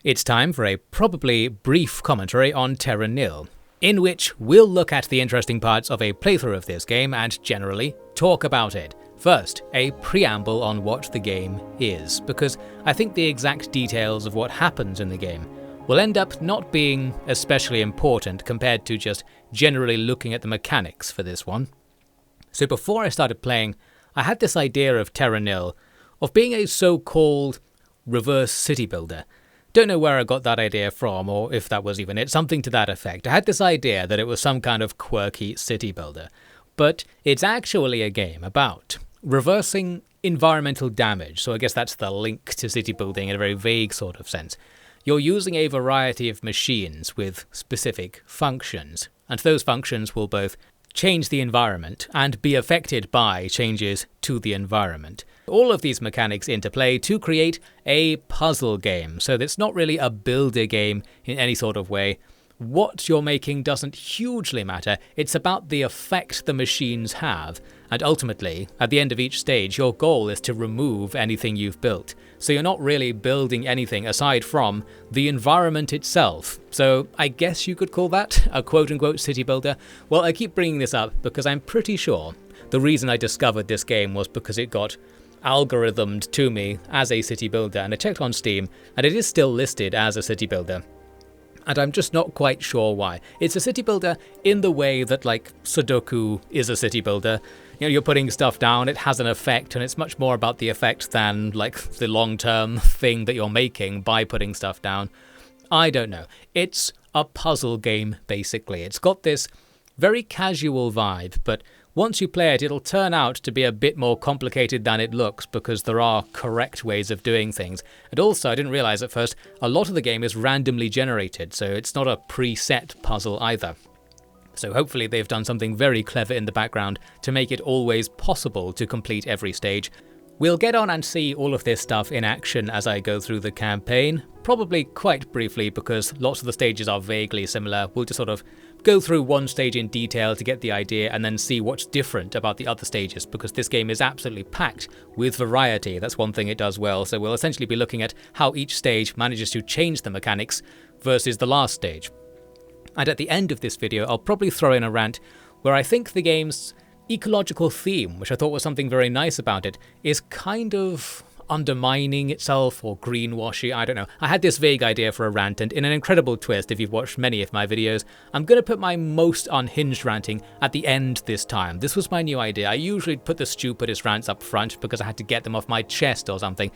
It's time for a probably brief commentary on Terra Nil, in which we'll look at the interesting parts of a playthrough of this game and generally talk about it. First, a preamble on what the game is, because I think the exact details of what happens in the game will end up not being especially important compared to just generally looking at the mechanics for this one. So before I started playing, I had this idea of Terra Nil of being a so-called reverse city builder. Don't know where I got that idea from, or if that was even it, something to that effect. I had this idea that it was some kind of quirky city builder, but it's actually a game about reversing environmental damage, so I guess that's the link to city building in a very vague sort of sense. You're using a variety of machines with specific functions, and those functions will both change the environment and be affected by changes to the environment. All of these mechanics interplay to create a puzzle game, so it's not really a builder game in any sort of way. What you're making doesn't hugely matter, it's about the effect the machines have, and ultimately, at the end of each stage, your goal is to remove anything you've built. So you're not really building anything aside from the environment itself. So I guess you could call that a quote-unquote city builder. Well, I keep bringing this up because I'm pretty sure the reason I discovered this game was because it got algorithmed to me as a city builder, and I checked on Steam, and it is still listed as a city builder. And I'm just not quite sure why. It's a city builder in the way that, like, Sudoku is a city builder. You know, you're putting stuff down, it has an effect, and it's much more about the effect than, like, the long-term thing that you're making by putting stuff down. I don't know. It's a puzzle game, basically. It's got this very casual vibe, but once you play it, it'll turn out to be a bit more complicated than it looks because there are correct ways of doing things. And also, I didn't realize at first, a lot of the game is randomly generated, so it's not a preset puzzle either. So hopefully they've done something very clever in the background to make it always possible to complete every stage. We'll get on and see all of this stuff in action as I go through the campaign, probably quite briefly because lots of the stages are vaguely similar. We'll just sort of go through one stage in detail to get the idea and then see what's different about the other stages, because this game is absolutely packed with variety. That's one thing it does well, so we'll essentially be looking at how each stage manages to change the mechanics versus the last stage. And at the end of this video, I'll probably throw in a rant where I think the game's ecological theme, which I thought was something very nice about it, is kind of undermining itself or greenwashy, I don't know. I had this vague idea for a rant, and in an incredible twist, if you've watched many of my videos, I'm going to put my most unhinged ranting at the end this time. This was my new idea. I usually put the stupidest rants up front because I had to get them off my chest or something.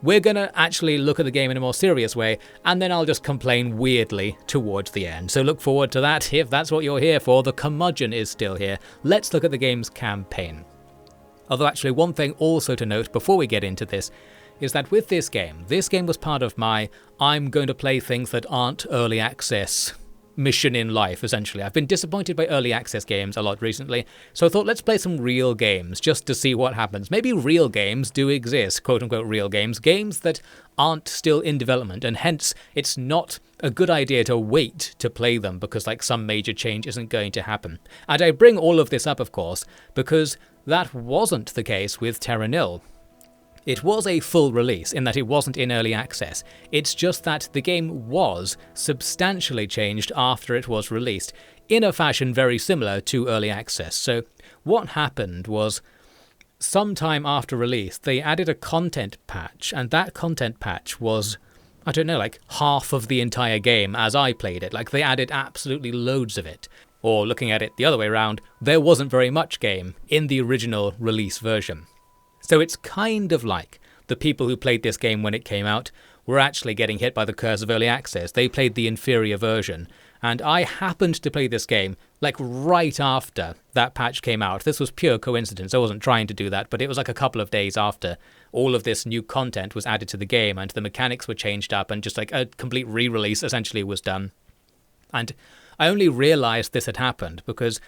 We're going to actually look at the game in a more serious way, and then I'll just complain weirdly towards the end. So look forward to that if that's what you're here for. The curmudgeon is still here. Let's look at the game's campaign. Although actually one thing also to note before we get into this is that with this game was part of my I'm going to play things that aren't early access mission in life, essentially. I've been disappointed by early access games a lot recently, so I thought let's play some real games just to see what happens. Maybe real games do exist, quote-unquote real games that aren't still in development, and hence it's not a good idea to wait to play them because like some major change isn't going to happen. And I bring all of this up, of course, because that wasn't the case with Terra Nil. It was a full release in that it wasn't in early access. It's just that the game was substantially changed after it was released, in a fashion very similar to early access. So what happened was, sometime after release, they added a content patch, and that content patch was, I don't know, like half of the entire game as I played it. Like they added absolutely loads of it. Or looking at it the other way around, there wasn't very much game in the original release version. So it's kind of like the people who played this game when it came out were actually getting hit by the curse of early access. They played the inferior version. And I happened to play this game like right after that patch came out. This was pure coincidence. I wasn't trying to do that, but it was like a couple of days after all of this new content was added to the game and the mechanics were changed up and just like a complete re-release essentially was done. And I only realized this had happened because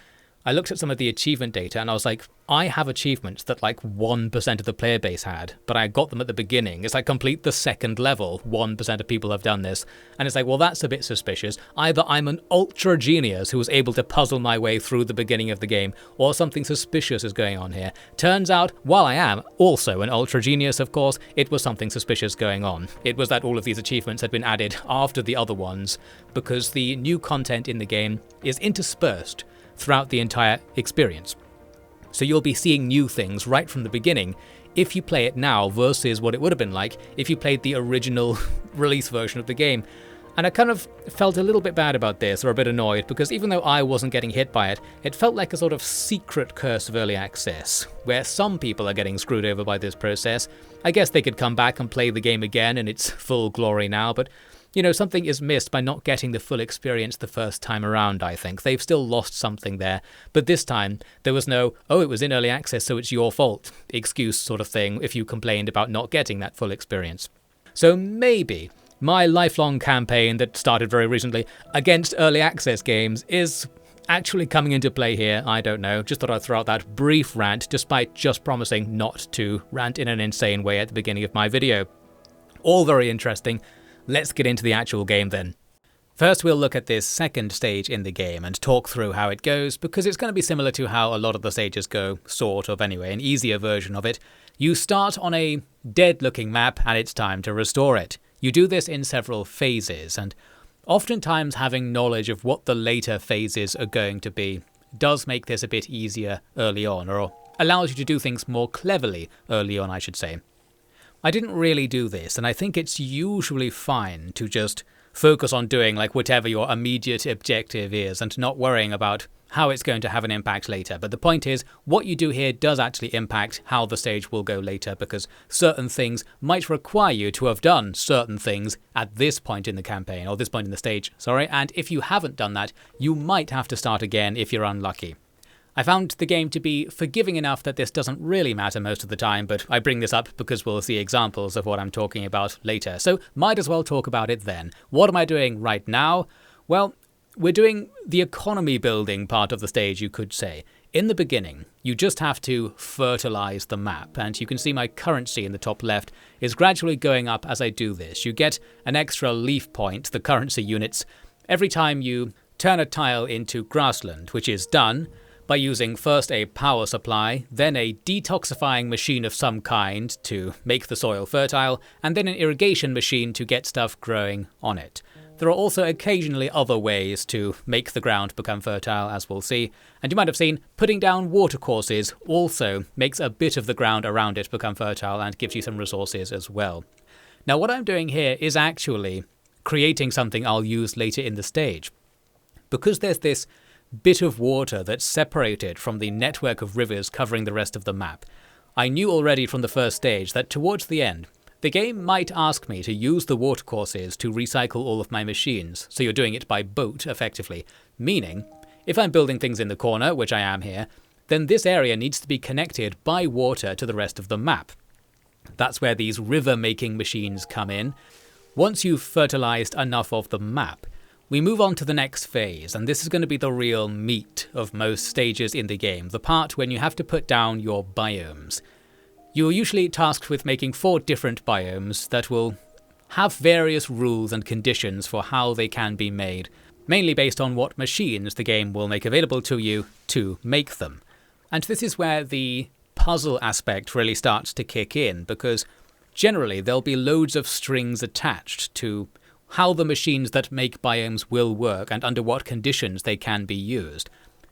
I looked at some of the achievement data and I was like, I have achievements that like 1% of the player base had, but I got them at the beginning. It's like complete the second level, 1% of people have done this. And it's like, well, that's a bit suspicious. Either I'm an ultra genius who was able to puzzle my way through the beginning of the game, or something suspicious is going on here. Turns out, while I am also an ultra genius, of course, it was something suspicious going on. It was that all of these achievements had been added after the other ones, because the new content in the game is interspersed throughout the entire experience. So you'll be seeing new things right from the beginning if you play it now versus what it would have been like if you played the original release version of the game. And I kind of felt a little bit bad about this, or a bit annoyed, because even though I wasn't getting hit by it, it felt like a sort of secret curse of early access, where some people are getting screwed over by this process. I guess they could come back and play the game again in its full glory now, but you know, something is missed by not getting the full experience the first time around, I think. They've still lost something there. But this time, there was no, oh, it was in early access, so it's your fault excuse sort of thing if you complained about not getting that full experience. So maybe my lifelong campaign that started very recently against early access games is actually coming into play here. I don't know. Just thought I'd throw out that brief rant, despite just promising not to rant in an insane way at the beginning of my video. All very interesting. Let's get into the actual game then. First we'll look at this second stage in the game and talk through how it goes, because it's going to be similar to how a lot of the stages go, sort of anyway, an easier version of it. You start on a dead looking map and it's time to restore it. You do this in several phases, and oftentimes having knowledge of what the later phases are going to be does make this a bit easier early on, or allows you to do things more cleverly early on, I should say. I didn't really do this, and I think it's usually fine to just focus on doing like whatever your immediate objective is and not worrying about how it's going to have an impact later. But the point is, what you do here does actually impact how the stage will go later, because certain things might require you to have done certain things at this point in the campaign, or this point in the stage, sorry, and if you haven't done that, you might have to start again if you're unlucky. I found the game to be forgiving enough that this doesn't really matter most of the time, but I bring this up because we'll see examples of what I'm talking about later, so might as well talk about it then. What am I doing right now? Well, we're doing the economy building part of the stage, you could say. In the beginning, you just have to fertilize the map, and you can see my currency in the top left is gradually going up as I do this. You get an extra leaf point, the currency units, every time you turn a tile into grassland, which is done by using first a power supply, then a detoxifying machine of some kind to make the soil fertile, and then an irrigation machine to get stuff growing on it. There are also occasionally other ways to make the ground become fertile, as we'll see, and you might have seen putting down watercourses also makes a bit of the ground around it become fertile and gives you some resources as well. Now what I'm doing here is actually creating something I'll use later in the stage. Because there's this bit of water that's separated from the network of rivers covering the rest of the map, I knew already from the first stage that towards the end, the game might ask me to use the watercourses to recycle all of my machines, so you're doing it by boat effectively, meaning if I'm building things in the corner, which I am here, then this area needs to be connected by water to the rest of the map. That's where these river-making machines come in. Once you've fertilized enough of the map, we move on to the next phase, and this is going to be the real meat of most stages in the game, the part when you have to put down your biomes. You're usually tasked with making 4 different biomes that will have various rules and conditions for how they can be made, mainly based on what machines the game will make available to you to make them. And this is where the puzzle aspect really starts to kick in, because generally there'll be loads of strings attached to how the machines that make biomes will work and under what conditions they can be used.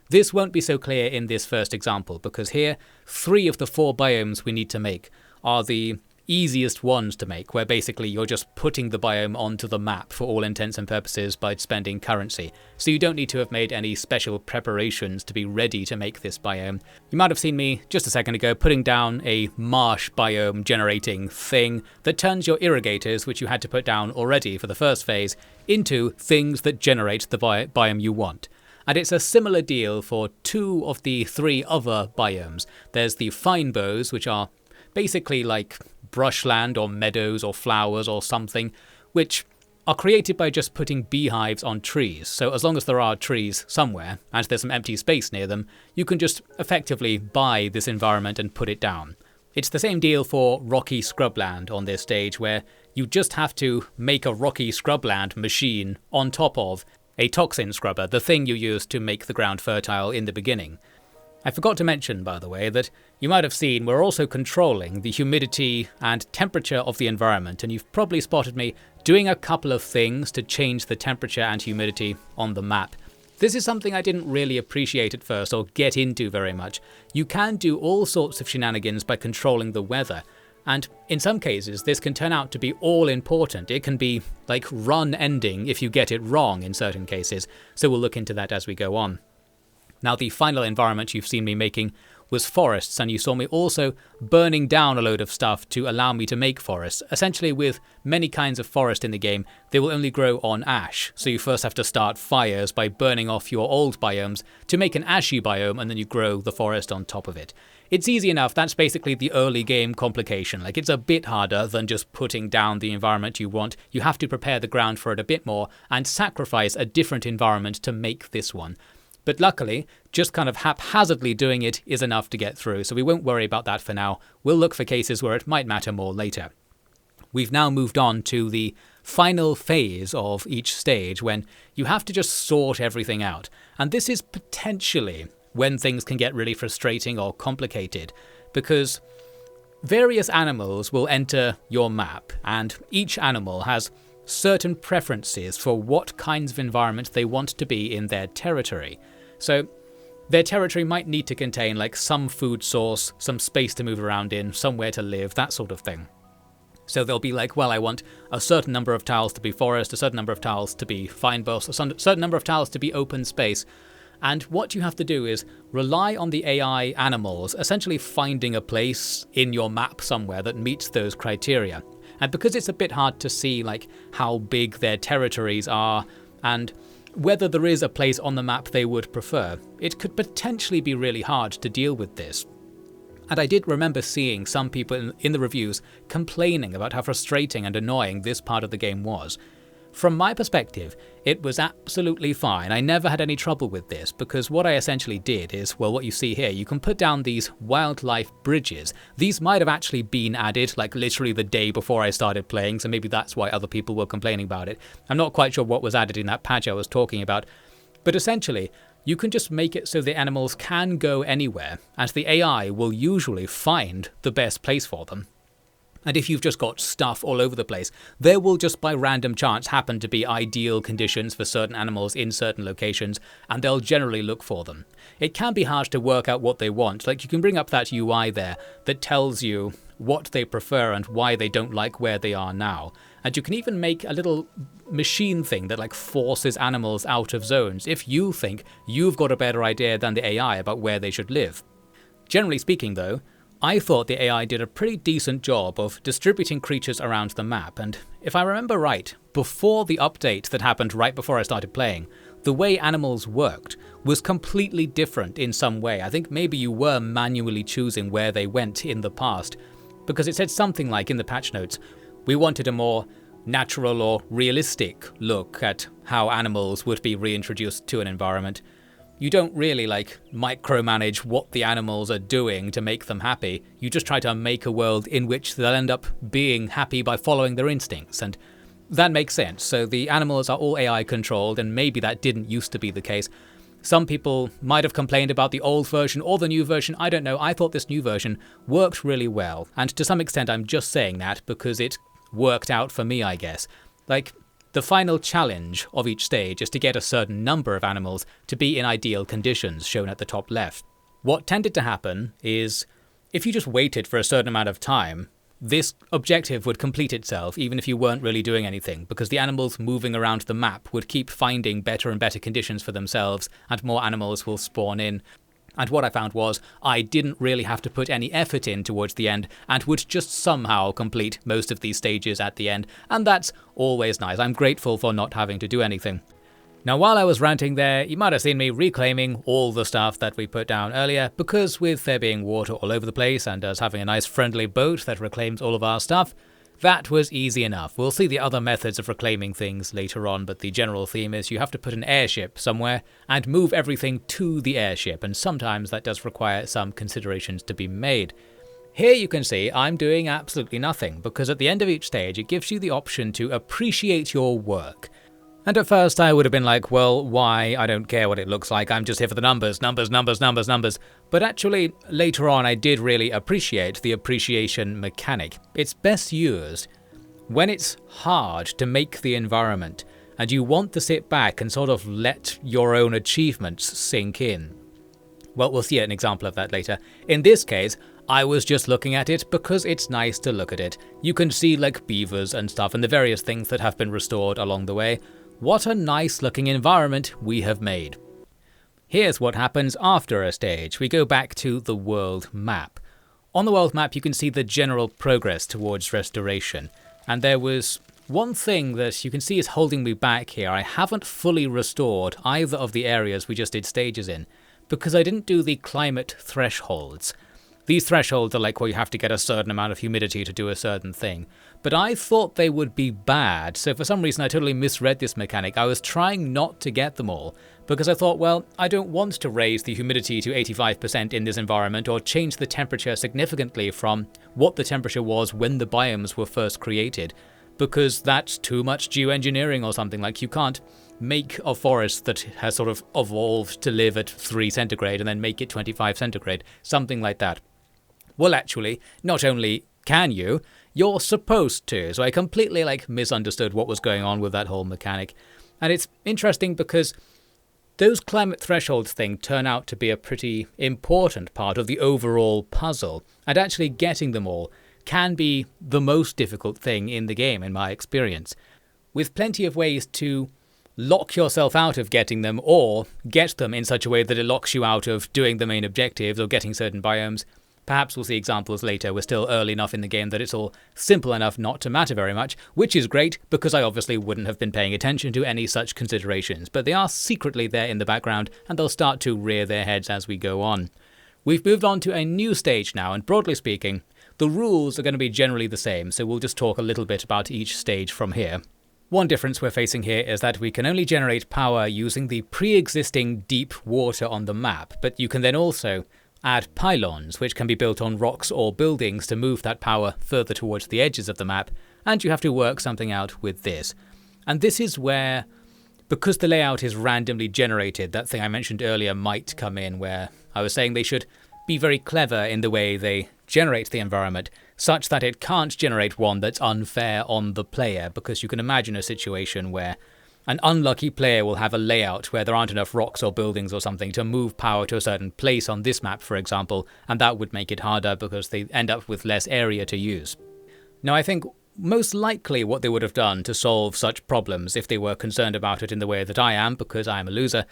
This won't be so clear in this first example, because here 3 of the 4 biomes we need to make are the easiest ones to make, where basically you're just putting the biome onto the map for all intents and purposes by spending currency. So you don't need to have made any special preparations to be ready to make this biome. You might have seen me just a second ago putting down a marsh biome generating thing that turns your irrigators, which you had to put down already for the first phase, into things that generate the biome you want. And it's a similar deal for 2 of the 3 other biomes. There's the fine boughs, which are basically like brushland or meadows or flowers or something, which are created by just putting beehives on trees. So as long as there are trees somewhere and there's some empty space near them, you can just effectively buy this environment and put it down. It's the same deal for rocky scrubland on this stage, where you just have to make a rocky scrubland machine on top of a toxin scrubber, the thing you use to make the ground fertile in the beginning. I forgot to mention, by the way, that you might have seen we're also controlling the humidity and temperature of the environment, and you've probably spotted me doing a couple of things to change the temperature and humidity on the map. This is something I didn't really appreciate at first or get into very much. You can do all sorts of shenanigans by controlling the weather, and in some cases this can turn out to be all important. It can be like run ending if you get it wrong in certain cases, so we'll look into that as we go on. Now, the final environment you've seen me making was forests, and you saw me also burning down a load of stuff to allow me to make forests. Essentially, with many kinds of forest in the game, they will only grow on ash, so you first have to start fires by burning off your old biomes to make an ashy biome, and then you grow the forest on top of it. It's easy enough. That's basically the early game complication. Like, it's a bit harder than just putting down the environment you want. You have to prepare the ground for it a bit more and sacrifice a different environment to make this one. But luckily, just kind of haphazardly doing it is enough to get through, so we won't worry about that for now. We'll look for cases where it might matter more later. We've now moved on to the final phase of each stage, when you have to just sort everything out. And this is potentially when things can get really frustrating or complicated, because various animals will enter your map, and each animal has certain preferences for what kinds of environment they want to be in their territory. So their territory might need to contain like some food source, some space to move around in, somewhere to live, that sort of thing. So they'll be like, well, I want a certain number of tiles to be forest, a certain number of tiles to be fine bush, a certain number of tiles to be open space. And what you have to do is rely on the AI animals essentially finding a place in your map somewhere that meets those criteria. And because it's a bit hard to see like how big their territories are and whether there is a place on the map they would prefer, it could potentially be really hard to deal with this. And I did remember seeing some people in the reviews complaining about how frustrating and annoying this part of the game was. From my perspective, it was absolutely fine. I never had any trouble with this, because what I essentially did is, well, what you see here, you can put down these wildlife bridges. These might have actually been added like literally the day before I started playing, so maybe that's why other people were complaining about it. I'm not quite sure what was added in that patch I was talking about, but essentially, you can just make it so the animals can go anywhere, and the AI will usually find the best place for them. And if you've just got stuff all over the place, there will just by random chance happen to be ideal conditions for certain animals in certain locations, and they'll generally look for them. It can be hard to work out what they want. Like, you can bring up that UI there that tells you what they prefer and why they don't like where they are now. And you can even make a little machine thing that like forces animals out of zones if you think you've got a better idea than the AI about where they should live. Generally speaking though, I thought the AI did a pretty decent job of distributing creatures around the map, and if I remember right, before the update that happened right before I started playing, the way animals worked was completely different in some way. I think maybe you were manually choosing where they went in the past, because it said something like in the patch notes, we wanted a more natural or realistic look at how animals would be reintroduced to an environment. You don't really like micromanage what the animals are doing to make them happy. You just try to make a world in which they'll end up being happy by following their instincts, and that makes sense. So the animals are all AI controlled, and maybe that didn't used to be the case. Some people might have complained about the old version or the new version, I don't know. I thought this new version worked really well, and to some extent I'm just saying that because it worked out for me, I guess. Like, the final challenge of each stage is to get a certain number of animals to be in ideal conditions, shown at the top left. What tended to happen is, if you just waited for a certain amount of time, this objective would complete itself even if you weren't really doing anything, because the animals moving around the map would keep finding better and better conditions for themselves, and more animals will spawn in. And what I found was, I didn't really have to put any effort in towards the end, and would just somehow complete most of these stages at the end, and that's always nice. I'm grateful for not having to do anything. Now, while I was ranting there, you might have seen me reclaiming all the stuff that we put down earlier, because with there being water all over the place and us having a nice friendly boat that reclaims all of our stuff, That was easy enough. We'll see the other methods of reclaiming things later on, but the general theme is you have to put an airship somewhere and move everything to the airship, and sometimes that does require some considerations to be made. Here you can see I'm doing absolutely nothing, because at the end of each stage it gives you the option to appreciate your work. And at first I would have been like, well, why? I don't care what it looks like, I'm just here for the numbers, numbers, numbers, numbers, numbers. But actually, later on I did really appreciate the appreciation mechanic. It's best used when it's hard to make the environment, and you want to sit back and sort of let your own achievements sink in. Well, we'll see an example of that later. In this case, I was just looking at it because it's nice to look at it. You can see like beavers and stuff and the various things that have been restored along the way. What a nice looking environment we have made. Here's what happens after a stage. We go back to the world map. On the world map you can see the general progress towards restoration. And there was one thing that you can see is holding me back here. I haven't fully restored either of the areas we just did stages in, because I didn't do the climate thresholds. These thresholds are like where you have to get a certain amount of humidity to do a certain thing. But I thought they would be bad, so for some reason I totally misread this mechanic. I was trying not to get them all, because I thought, well, I don't want to raise the humidity to 85% in this environment or change the temperature significantly from what the temperature was when the biomes were first created, because that's too much geoengineering or something. Like, you can't make a forest that has sort of evolved to live at 3 centigrade and then make it 25 centigrade, something like that. Well, actually, not only can you, you're supposed to. So I completely misunderstood what was going on with that whole mechanic. And it's interesting because those climate thresholds thing turn out to be a pretty important part of the overall puzzle. And actually getting them all can be the most difficult thing in the game, in my experience. With plenty of ways to lock yourself out of getting them, or get them in such a way that it locks you out of doing the main objectives or getting certain biomes. Perhaps we'll see examples later. We're still early enough in the game that it's all simple enough not to matter very much, which is great because I obviously wouldn't have been paying attention to any such considerations, but they are secretly there in the background and they'll start to rear their heads as we go on. We've moved on to a new stage now, and broadly speaking, the rules are going to be generally the same, so we'll just talk a little bit about each stage from here. One difference we're facing here is that we can only generate power using the pre-existing deep water on the map, but you can then also add pylons, which can be built on rocks or buildings to move that power further towards the edges of the map, and you have to work something out with this. And this is where, because the layout is randomly generated, that thing I mentioned earlier might come in, where I was saying they should be very clever in the way they generate the environment, such that it can't generate one that's unfair on the player, because you can imagine a situation where an unlucky player will have a layout where there aren't enough rocks or buildings or something to move power to a certain place on this map, for example, and that would make it harder because they end up with less area to use. Now, I think most likely what they would have done to solve such problems, if they were concerned about it in the way that I am, because I am a loser,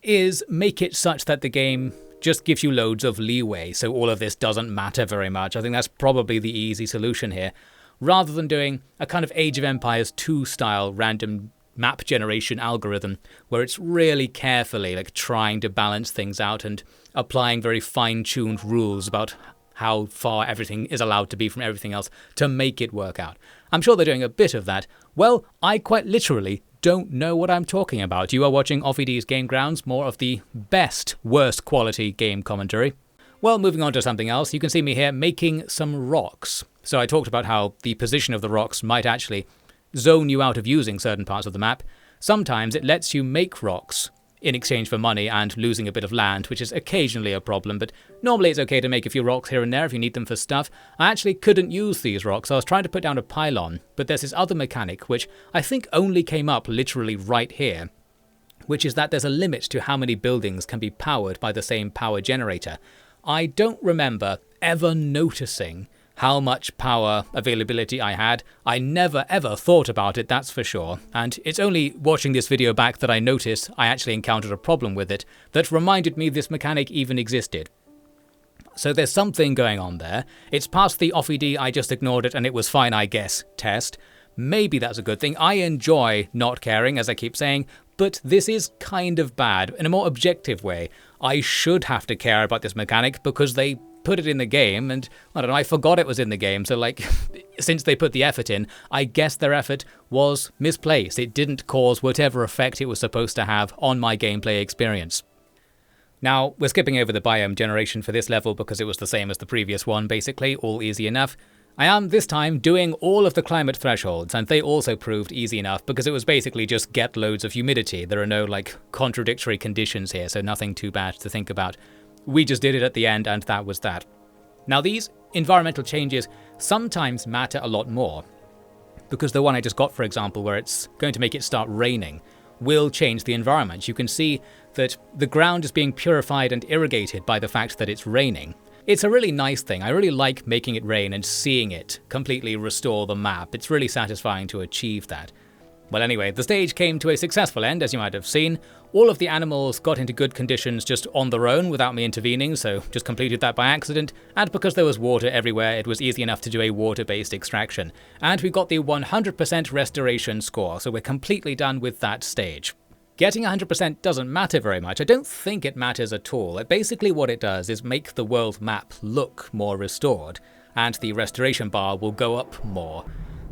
is make it such that the game just gives you loads of leeway, so all of this doesn't matter very much. I think that's probably the easy solution here, rather than doing a kind of Age of Empires 2 style random map generation algorithm where it's really carefully trying to balance things out and applying very fine-tuned rules about how far everything is allowed to be from everything else to make it work out. I'm sure they're doing a bit of that. Well, I quite literally don't know what I'm talking about. You are watching OffiD's Game Grounds, more of the best, worst quality game commentary. Well, moving on to something else, you can see me here making some rocks. So I talked about how the position of the rocks might actually zone you out of using certain parts of the map. Sometimes it lets you make rocks in exchange for money and losing a bit of land, which is occasionally a problem, but normally it's okay to make a few rocks here and there if you need them for stuff. I actually couldn't use these rocks. I was trying to put down a pylon, but there's this other mechanic which I think only came up literally right here, which is that there's a limit to how many buildings can be powered by the same power generator. I don't remember ever noticing how much power availability I had. I never ever thought about it, that's for sure, and it's only watching this video back that I noticed I actually encountered a problem with it that reminded me this mechanic even existed. So there's something going on there. It's past the OffiD I just ignored it and it was fine I guess test. Maybe that's a good thing. I enjoy not caring, as I keep saying, but this is kind of bad. In a more objective way, I should have to care about this mechanic because they put it in the game, and I don't know, I forgot it was in the game, so since they put the effort in, I guess their effort was misplaced. It didn't cause whatever effect it was supposed to have on my gameplay experience. Now, we're skipping over the biome generation for this level because it was the same as the previous one, basically, all easy enough. I am, this time, doing all of the climate thresholds, and they also proved easy enough because it was basically just get loads of humidity. There are no, contradictory conditions here, so nothing too bad to think about. We just did it at the end, and that was that. Now, these environmental changes sometimes matter a lot more, because the one I just got, for example, where it's going to make it start raining, will change the environment. You can see that the ground is being purified and irrigated by the fact that it's raining. It's a really nice thing. I really like making it rain and seeing it completely restore the map. It's really satisfying to achieve that. Well, anyway, the stage came to a successful end, as you might have seen. All of the animals got into good conditions just on their own without me intervening, so just completed that by accident, and because there was water everywhere, it was easy enough to do a water-based extraction. And we got the 100% restoration score, so we're completely done with that stage. Getting 100% doesn't matter very much. I don't think it matters at all. Basically what it does is make the world map look more restored, and the restoration bar will go up more.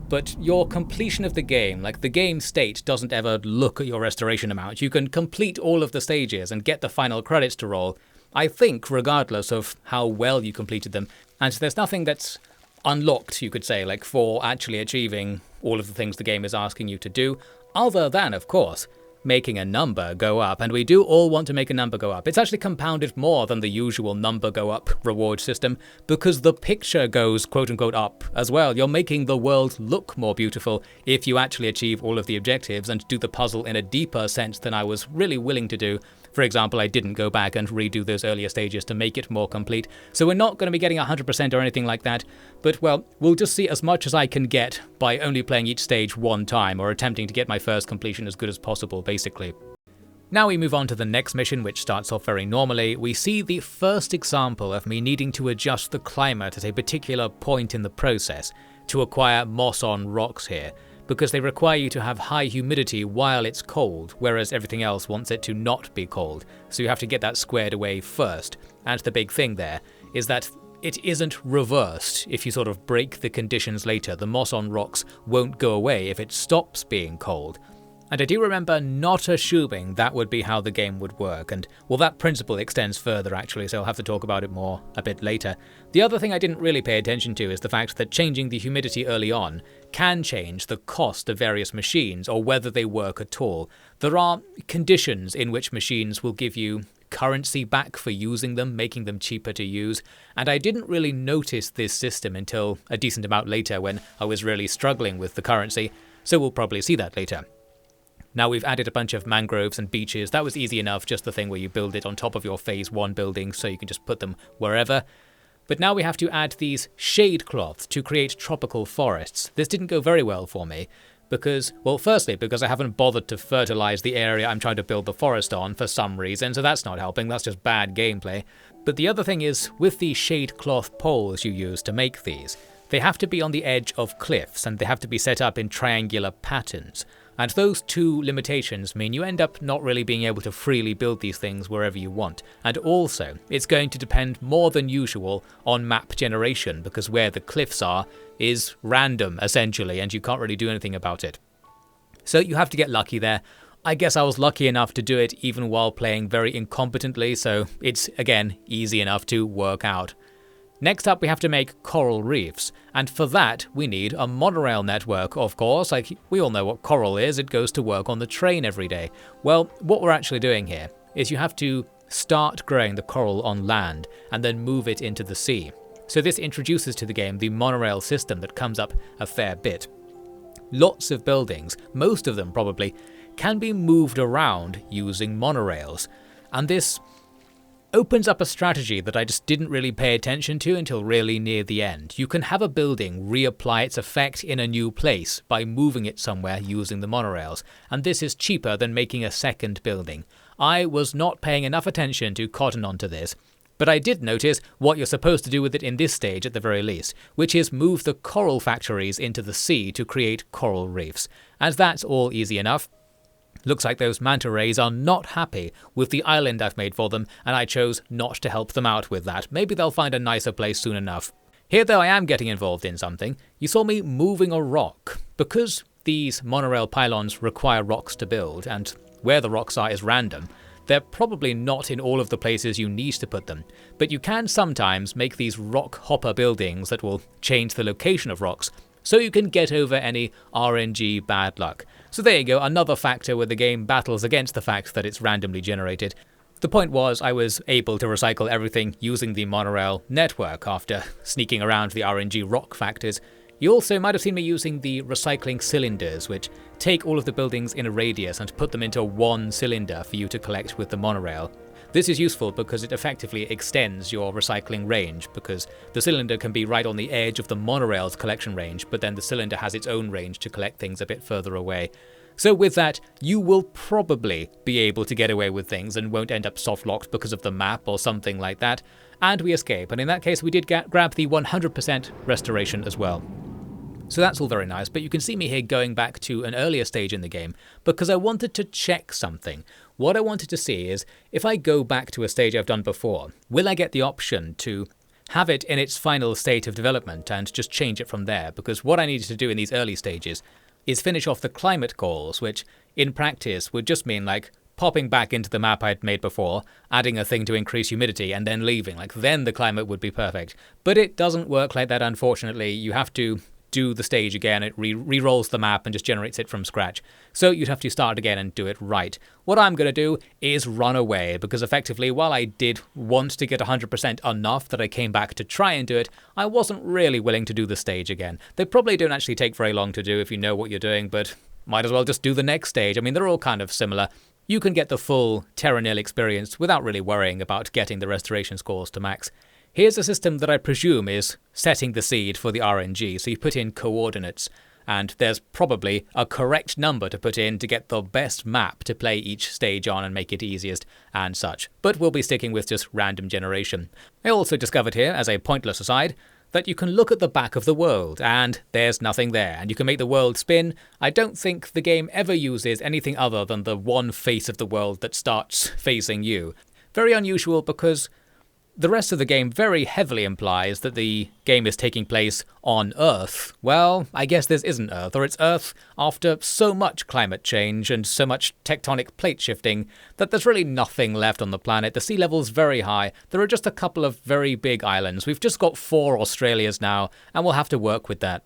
But your completion of the game, the game state, doesn't ever look at your restoration amount. You can complete all of the stages and get the final credits to roll, I think, regardless of how well you completed them. And there's nothing that's unlocked, you could say, for actually achieving all of the things the game is asking you to do, other than, of course, making a number go up, and we do all want to make a number go up. It's actually compounded more than the usual number go up reward system, because the picture goes quote-unquote up as well. You're making the world look more beautiful if you actually achieve all of the objectives and do the puzzle in a deeper sense than I was really willing to do. For example, I didn't go back and redo those earlier stages to make it more complete, so we're not going to be getting 100% or anything like that, but well, we'll just see as much as I can get by only playing each stage one time, or attempting to get my first completion as good as possible, basically. Now we move on to the next mission, which starts off very normally. We see the first example of me needing to adjust the climate at a particular point in the process to acquire moss on rocks here, because they require you to have high humidity while it's cold, whereas everything else wants it to not be cold, so you have to get that squared away first. And the big thing there is that it isn't reversed if you sort of break the conditions later. The moss on rocks won't go away if it stops being cold. And I do remember not assuming that would be how the game would work, and well, that principle extends further actually, so I'll have to talk about it more a bit later. The other thing I didn't really pay attention to is the fact that changing the humidity early on can change the cost of various machines, or whether they work at all. There are conditions in which machines will give you currency back for using them, making them cheaper to use, and I didn't really notice this system until a decent amount later when I was really struggling with the currency, so we'll probably see that later. Now we've added a bunch of mangroves and beaches. That was easy enough, just the thing where you build it on top of your phase 1 building, so you can just put them wherever. But now we have to add these shade cloths to create tropical forests. This didn't go very well for me, because, well, firstly, because I haven't bothered to fertilize the area I'm trying to build the forest on for some reason, so that's not helping, that's just bad gameplay. But the other thing is, with the shade cloth poles you use to make these, they have to be on the edge of cliffs, and they have to be set up in triangular patterns. And those two limitations mean you end up not really being able to freely build these things wherever you want. And also, it's going to depend more than usual on map generation, because where the cliffs are is random, essentially, and you can't really do anything about it. So you have to get lucky there. I guess I was lucky enough to do it even while playing very incompetently, so it's, again, easy enough to work out. Next up, we have to make coral reefs, and for that we need a monorail network, of course. We all know what coral is, it goes to work on the train every day. Well, what we're actually doing here is you have to start growing the coral on land and then move it into the sea. So this introduces to the game the monorail system that comes up a fair bit. Lots of buildings, most of them probably, can be moved around using monorails, and this opens up a strategy that I just didn't really pay attention to until really near the end. You can have a building reapply its effect in a new place by moving it somewhere using the monorails, and this is cheaper than making a second building. I was not paying enough attention to cotton onto this, but I did notice what you're supposed to do with it in this stage at the very least, which is move the coral factories into the sea to create coral reefs, and that's all easy enough. Looks like those manta rays are not happy with the island I've made for them, and I chose not to help them out with that. Maybe they'll find a nicer place soon enough. Here though I am getting involved in something. You saw me moving a rock. Because these monorail pylons require rocks to build, and where the rocks are is random, they're probably not in all of the places you need to put them, but you can sometimes make these rock hopper buildings that will change the location of rocks, so you can get over any RNG bad luck. So there you go, another factor where the game battles against the fact that it's randomly generated. The point was I was able to recycle everything using the monorail network after sneaking around the RNG rock factors. You also might have seen me using the recycling cylinders, which take all of the buildings in a radius and put them into one cylinder for you to collect with the monorail. This is useful because it effectively extends your recycling range, because the cylinder can be right on the edge of the monorail's collection range, but then the cylinder has its own range to collect things a bit further away. So with that, you will probably be able to get away with things and won't end up soft-locked because of the map or something like that, and we escape, and in that case we did grab the 100% restoration as well. So that's all very nice, but you can see me here going back to an earlier stage in the game because I wanted to check something. What I wanted to see is, if I go back to a stage I've done before, will I get the option to have it in its final state of development and just change it from there? Because what I needed to do in these early stages is finish off the climate goals, which in practice would just mean like popping back into the map I'd made before, adding a thing to increase humidity, and then leaving. Like, then the climate would be perfect. But it doesn't work like that, unfortunately. You have to do the stage again, it re-rolls the map and just generates it from scratch. So you'd have to start again and do it right. What I'm going to do is run away, because effectively, while I did want to get 100% enough that I came back to try and do it, I wasn't really willing to do the stage again. They probably don't actually take very long to do if you know what you're doing, but might as well just do the next stage. I mean, they're all kind of similar. You can get the full Terra Nil experience without really worrying about getting the restoration scores to max. Here's a system that I presume is setting the seed for the RNG, so you put in coordinates, and there's probably a correct number to put in to get the best map to play each stage on and make it easiest and such, but we'll be sticking with just random generation. I also discovered here, as a pointless aside, that you can look at the back of the world, and there's nothing there, and you can make the world spin. I don't think the game ever uses anything other than the one face of the world that starts facing you. Very unusual, because the rest of the game very heavily implies that the game is taking place on Earth. Well, I guess this isn't Earth, or it's Earth after so much climate change and so much tectonic plate shifting that there's really nothing left on the planet. The sea level's very high. There are just a couple of very big islands. We've just got 4 Australias now, and we'll have to work with that.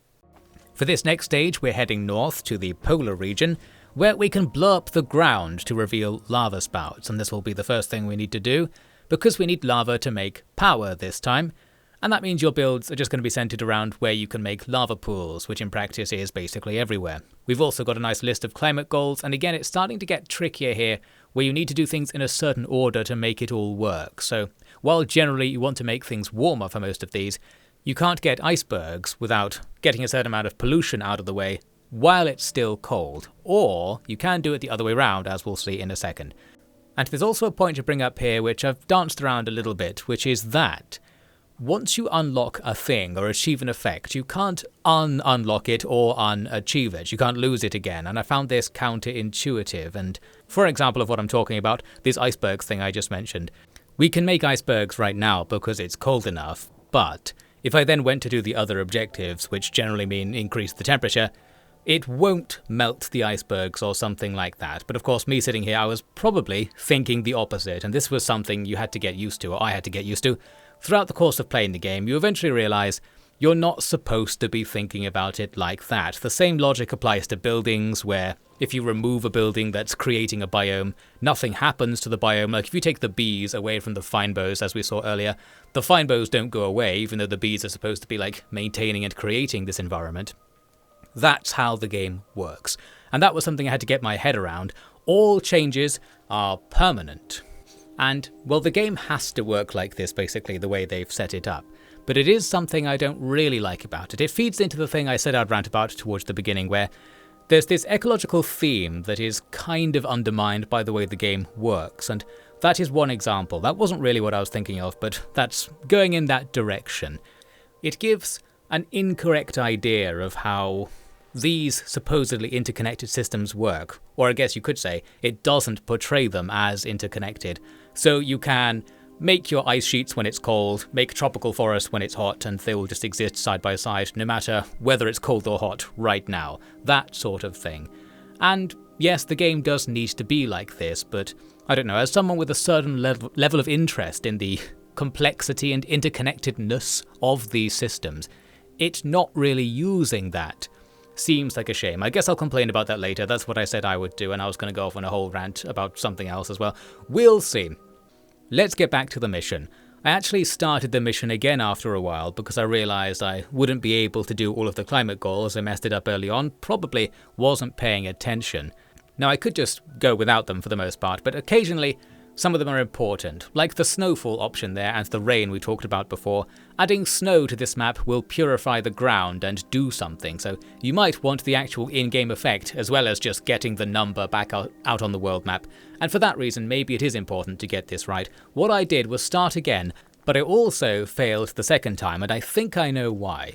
For this next stage, we're heading north to the polar region, where we can blow up the ground to reveal lava spouts, and this will be the first thing we need to do, because we need lava to make power this time, and that means your builds are just going to be centered around where you can make lava pools, which in practice is basically everywhere. We've also got a nice list of climate goals, and again it's starting to get trickier here, where you need to do things in a certain order to make it all work. So while generally you want to make things warmer for most of these, you can't get icebergs without getting a certain amount of pollution out of the way while it's still cold, or you can do it the other way around, as we'll see in a second. And there's also a point to bring up here which I've danced around a little bit, which is that once you unlock a thing or achieve an effect, you can't unlock it or unachieve it. You can't lose it again, and I found this counterintuitive. And for example of what I'm talking about, this icebergs thing I just mentioned, we can make icebergs right now because it's cold enough, but if I then went to do the other objectives, which generally mean increase the temperature, it won't melt the icebergs or something like that. But of course, me sitting here, I was probably thinking the opposite, and this was something you had to get used to, or I had to get used to. Throughout the course of playing the game, you eventually realize you're not supposed to be thinking about it like that. The same logic applies to buildings, where if you remove a building that's creating a biome, nothing happens to the biome. Like if you take the bees away from the fynbos, as we saw earlier, the fynbos don't go away, even though the bees are supposed to be like maintaining and creating this environment. That's how the game works. And that was something I had to get my head around. All changes are permanent. And, well, the game has to work like this, basically, the way they've set it up. But it is something I don't really like about it. It feeds into the thing I said I'd rant about towards the beginning, where there's this ecological theme that is kind of undermined by the way the game works. And that is one example. That wasn't really what I was thinking of, but that's going in that direction. It gives an incorrect idea of how these supposedly interconnected systems work, or I guess you could say it doesn't portray them as interconnected. So you can make your ice sheets when it's cold, make tropical forests when it's hot, and they will just exist side by side no matter whether it's cold or hot right now. That sort of thing. And yes, the game does need to be like this, but I don't know, as someone with a certain level of interest in the complexity and interconnectedness of these systems, it not really using that seems like a shame. I guess I'll complain about that later. That's what I said I would do, and I was going to go off on a whole rant about something else as well. We'll see. Let's get back to the mission. I actually started the mission again after a while because I realised I wouldn't be able to do all of the climate goals. I messed it up early on, probably wasn't paying attention. Now I could just go without them for the most part, but occasionally some of them are important, like the snowfall option there and the rain we talked about before. Adding snow to this map will purify the ground and do something, so you might want the actual in-game effect as well as just getting the number back out on the world map. And for that reason, maybe it is important to get this right. What I did was start again, but I also failed the second time, and I think I know why.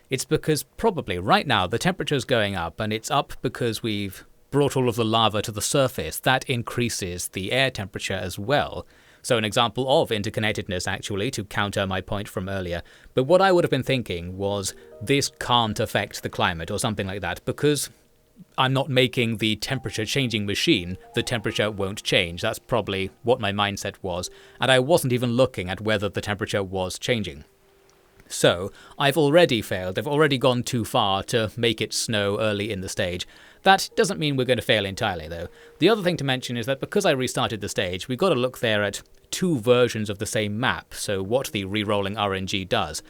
It's because probably right now the temperature's going up, and it's up because we've brought all of the lava to the surface. That increases the air temperature as well. So an example of interconnectedness actually, to counter my point from earlier. But what I would have been thinking was this can't affect the climate or something like that, because I'm not making the temperature changing machine, the temperature won't change. That's probably what my mindset was, and I wasn't even looking at whether the temperature was changing. So I've already failed. I've already gone too far to make it snow early in the stage. That doesn't mean we're going to fail entirely though. The other thing to mention is that because I restarted the stage, we got to look there at two versions of the same map, so what the re-rolling RNG does.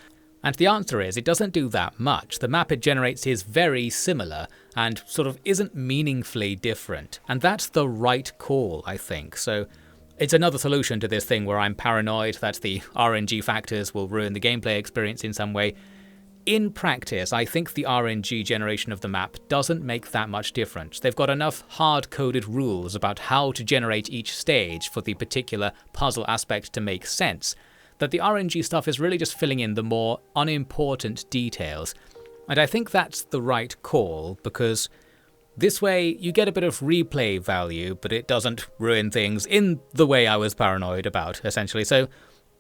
And the answer is it doesn't do that much. The map it generates is very similar and sort of isn't meaningfully different. And that's the right call, I think. So it's another solution to this thing where I'm paranoid that the RNG factors will ruin the gameplay experience in some way. In practice, I think the RNG generation of the map doesn't make that much difference. They've got enough hard-coded rules about how to generate each stage for the particular puzzle aspect to make sense, that the RNG stuff is really just filling in the more unimportant details. And I think that's the right call, because this way you get a bit of replay value, but it doesn't ruin things in the way I was paranoid about, essentially. So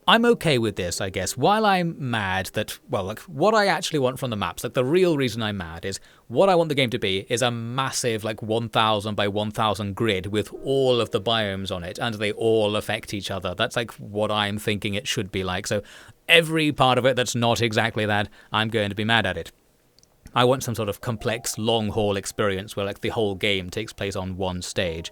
I'm okay with this, I guess. While I'm mad that, well, like, what I actually want from the maps, like the real reason I'm mad is what I want the game to be is a massive, like 1000 by 1000 grid with all of the biomes on it, and they all affect each other. That's like what I'm thinking it should be like. So every part of it that's not exactly that, I'm going to be mad at it. I want some sort of complex, long-haul experience where like the whole game takes place on one stage.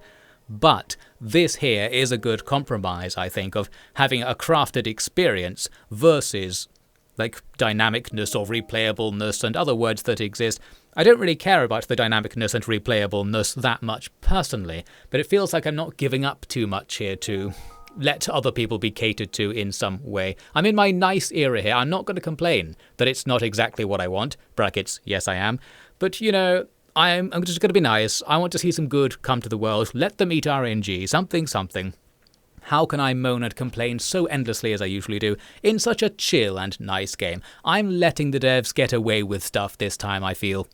But this here is a good compromise, I think, of having a crafted experience versus like dynamicness or replayableness and other words that exist. I don't really care about the dynamicness and replayableness that much personally, but it feels like I'm not giving up too much here to let other people be catered to in some way. I'm in my nice era here. I'm not going to complain that it's not exactly what I want. Brackets, yes I am. But you know, I'm just going to be nice. I want to see some good come to the world. Let them eat RNG. Something. How can I moan and complain so endlessly as I usually do in such a chill and nice game? I'm letting the devs get away with stuff this time, I feel.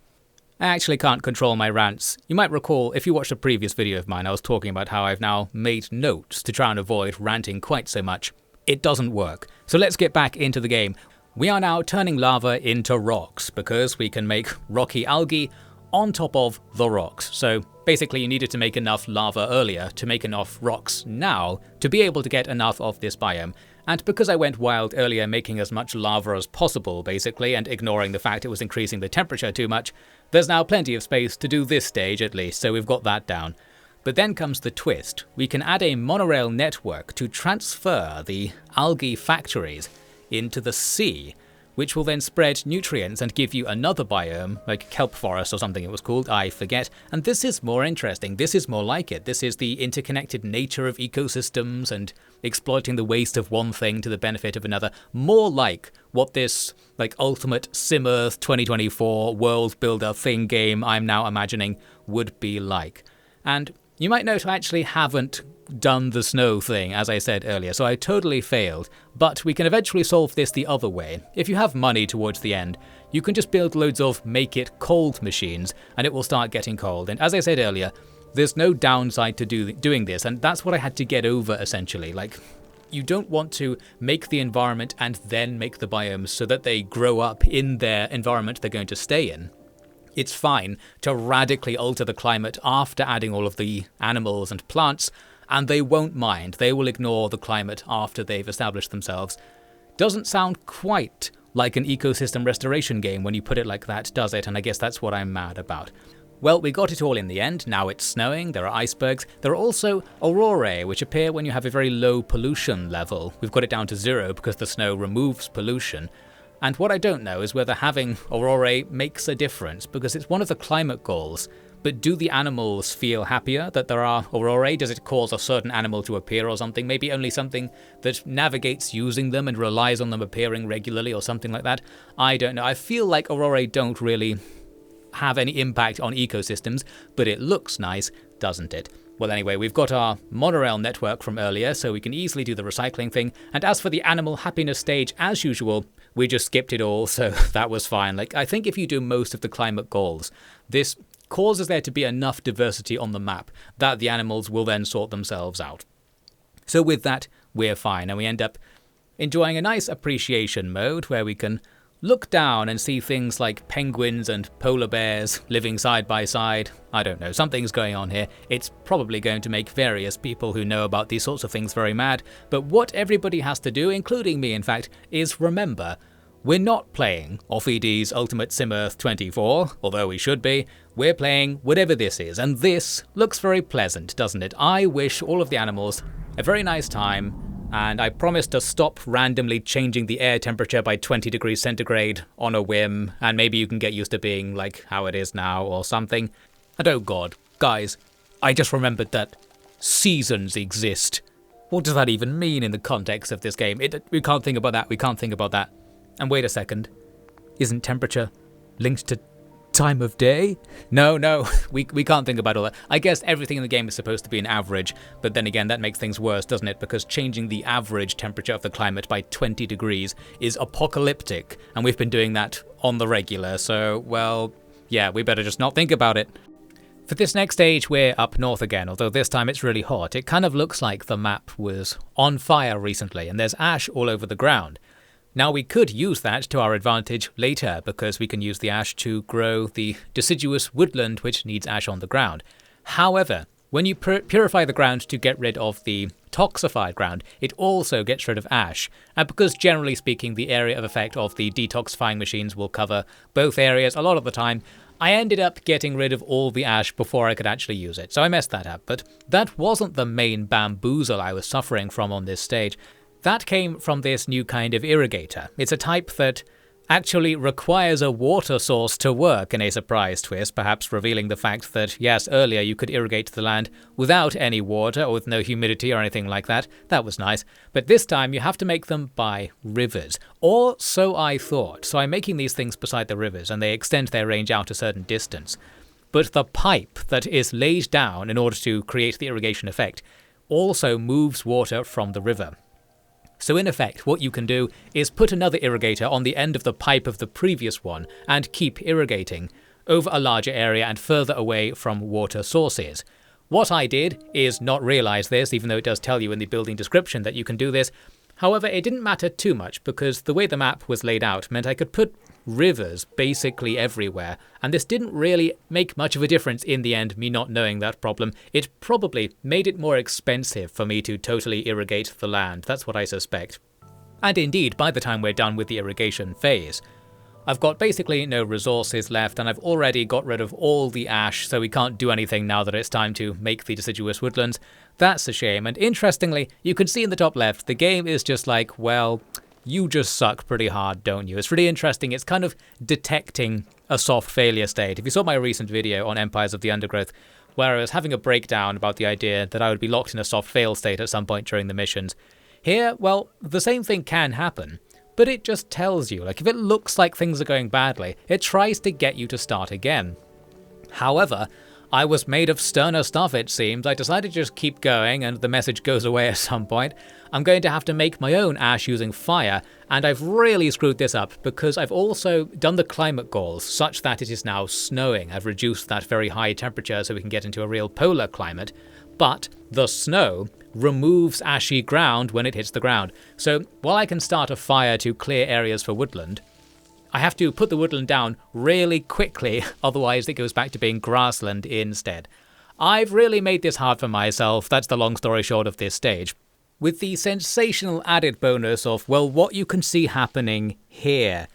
I actually can't control my rants. You might recall, if you watched a previous video of mine, I was talking about how I've now made notes to try and avoid ranting quite so much. It doesn't work. So let's get back into the game. We are now turning lava into rocks because we can make rocky algae on top of the rocks. So basically you needed to make enough lava earlier to make enough rocks now to be able to get enough of this biome. And because I went wild earlier making as much lava as possible basically and ignoring the fact it was increasing the temperature too much, there's now plenty of space to do this stage at least, so we've got that down. But then comes the twist. We can add a monorail network to transfer the algae factories into the sea, which will then spread nutrients and give you another biome, like kelp forest or something it was called, I forget. And this is more interesting, this is more like it. This is the interconnected nature of ecosystems and exploiting the waste of one thing to the benefit of another. More like what this like ultimate SimEarth 2024 world builder thing game I'm now imagining would be like. And you might note I actually haven't done the snow thing, as I said earlier, so I totally failed. But we can eventually solve this the other way. If you have money towards the end, you can just build loads of make it cold machines, and it will start getting cold. And as I said earlier, there's no downside to doing this, and that's what I had to get over essentially. Like, you don't want to make the environment and then make the biomes so that they grow up in their environment they're going to stay in. It's fine to radically alter the climate after adding all of the animals and plants, and they won't mind. They will ignore the climate after they've established themselves. Doesn't sound quite like an ecosystem restoration game when you put it like that, does it? And I guess that's what I'm mad about. Well, we got it all in the end. Now it's snowing, there are icebergs. There are also aurorae, which appear when you have a very low pollution level. We've got it down to 0 because the snow removes pollution. And what I don't know is whether having aurorae makes a difference, because it's one of the climate goals. But do the animals feel happier that there are aurorae? Does it cause a certain animal to appear or something? Maybe only something that navigates using them and relies on them appearing regularly or something like that? I don't know. I feel like aurorae don't really have any impact on ecosystems, but it looks nice, doesn't it? Well, anyway, we've got our monorail network from earlier, so we can easily do the recycling thing. And as for the animal happiness stage, as usual, we just skipped it all, so that was fine. Like, I think if you do most of the climate goals, this causes there to be enough diversity on the map that the animals will then sort themselves out. So with that, we're fine, and we end up enjoying a nice appreciation mode where we can look down and see things like penguins and polar bears living side by side. I don't know, something's going on here. It's probably going to make various people who know about these sorts of things very mad, but what everybody has to do, including me in fact, is remember, we're not playing Offie Ultimate Sim Earth 24, although we should be. We're playing whatever this is, and this looks very pleasant, doesn't it? I wish all of the animals a very nice time, and I promise to stop randomly changing the air temperature by 20 degrees centigrade on a whim, and maybe you can get used to being like how it is now or something. And oh god, guys, I just remembered that seasons exist. What does that even mean in the context of this game? We can't think about that, we can't think about that. And wait a second, isn't temperature linked to time of day? No, we can't think about all that. I guess everything in the game is supposed to be an average, but then again that makes things worse, doesn't it? Because changing the average temperature of the climate by 20 degrees is apocalyptic, and we've been doing that on the regular, so, well, yeah, we better just not think about it. For this next stage, we're up north again, although this time it's really hot. It kind of looks like the map was on fire recently, and there's ash all over the ground. Now we could use that to our advantage later, because we can use the ash to grow the deciduous woodland which needs ash on the ground. However, when you purify the ground to get rid of the toxified ground, it also gets rid of ash. And because generally speaking the area of effect of the detoxifying machines will cover both areas a lot of the time, I ended up getting rid of all the ash before I could actually use it, so I messed that up. But that wasn't the main bamboozle I was suffering from on this stage. That came from this new kind of irrigator. It's a type that actually requires a water source to work in a surprise twist, perhaps revealing the fact that, yes, earlier you could irrigate the land without any water or with no humidity or anything like that. That was nice. But this time you have to make them by rivers. Or so I thought. So I'm making these things beside the rivers, and they extend their range out a certain distance. But the pipe that is laid down in order to create the irrigation effect also moves water from the river. So in effect, what you can do is put another irrigator on the end of the pipe of the previous one and keep irrigating over a larger area and further away from water sources. What I did is not realize this, even though it does tell you in the building description that you can do this. However, it didn't matter too much because the way the map was laid out meant I could put rivers basically everywhere, and this didn't really make much of a difference in the end, me not knowing that problem. It probably made it more expensive for me to totally irrigate the land, that's what I suspect. And indeed, by the time we're done with the irrigation phase, I've got basically no resources left, and I've already got rid of all the ash, so we can't do anything now that it's time to make the deciduous woodlands. That's a shame, and interestingly, you can see in the top left, the game is just like, well, you just suck pretty hard, don't you? It's really interesting. It's kind of detecting a soft failure state. If you saw my recent video on Empires of the Undergrowth, where I was having a breakdown about the idea that I would be locked in a soft fail state at some point during the missions, here, well, the same thing can happen. But it just tells you, like, if it looks like things are going badly, it tries to get you to start again. However, I was made of sterner stuff, it seems. I decided to just keep going, and the message goes away at some point. I'm going to have to make my own ash using fire, and I've really screwed this up because I've also done the climate goals such that it is now snowing. I've reduced that very high temperature so we can get into a real polar climate. But the snow removes ashy ground when it hits the ground. So while I can start a fire to clear areas for woodland, I have to put the woodland down really quickly, otherwise it goes back to being grassland instead. I've really made this hard for myself, that's the long story short of this stage. With the sensational added bonus of, well, what you can see happening here.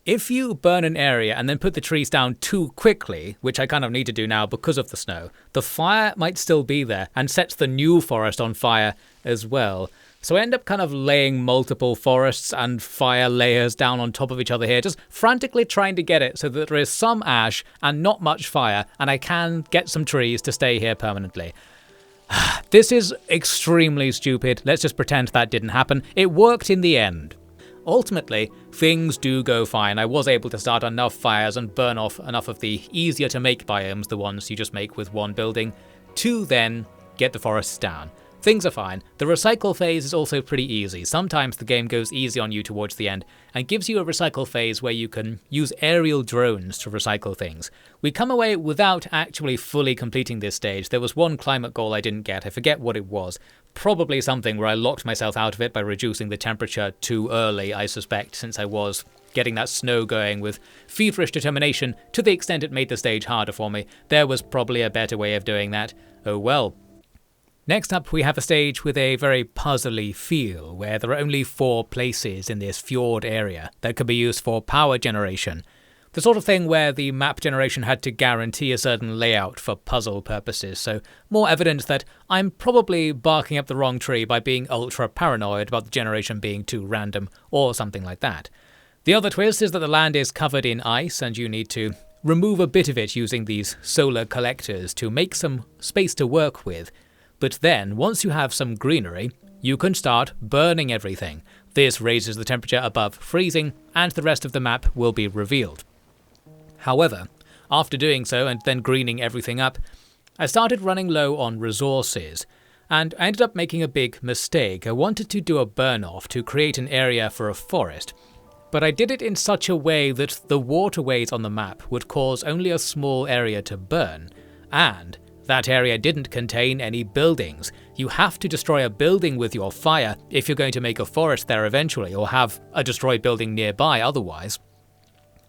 If you burn an area and then put the trees down too quickly, which I kind of need to do now because of the snow, the fire might still be there and sets the new forest on fire as well. So I end up kind of laying multiple forests and fire layers down on top of each other here, just frantically trying to get it so that there is some ash and not much fire, and I can get some trees to stay here permanently. This is extremely stupid. Let's just pretend that didn't happen. It worked in the end. Ultimately, things do go fine. I was able to start enough fires and burn off enough of the easier to make biomes, the ones you just make with one building, to then get the forests down. Things are fine. The recycle phase is also pretty easy. Sometimes the game goes easy on you towards the end and gives you a recycle phase where you can use aerial drones to recycle things. We come away without actually fully completing this stage. There was one climate goal I didn't get. I forget what it was. Probably something where I locked myself out of it by reducing the temperature too early, I suspect, since I was getting that snow going with feverish determination to the extent it made the stage harder for me. There was probably a better way of doing that. Oh well. Next up, we have a stage with a very puzzly feel, where there are only 4 places in this fjord area that can be used for power generation. The sort of thing where the map generation had to guarantee a certain layout for puzzle purposes, so more evidence that I'm probably barking up the wrong tree by being ultra paranoid about the generation being too random, or something like that. The other twist is that the land is covered in ice, and you need to remove a bit of it using these solar collectors to make some space to work with. But then, once you have some greenery, you can start burning everything. This raises the temperature above freezing, and the rest of the map will be revealed. However, after doing so and then greening everything up, I started running low on resources, and I ended up making a big mistake. I wanted to do a burn-off to create an area for a forest, but I did it in such a way that the waterways on the map would cause only a small area to burn, and that area didn't contain any buildings. You have to destroy a building with your fire if you're going to make a forest there eventually, or have a destroyed building nearby otherwise.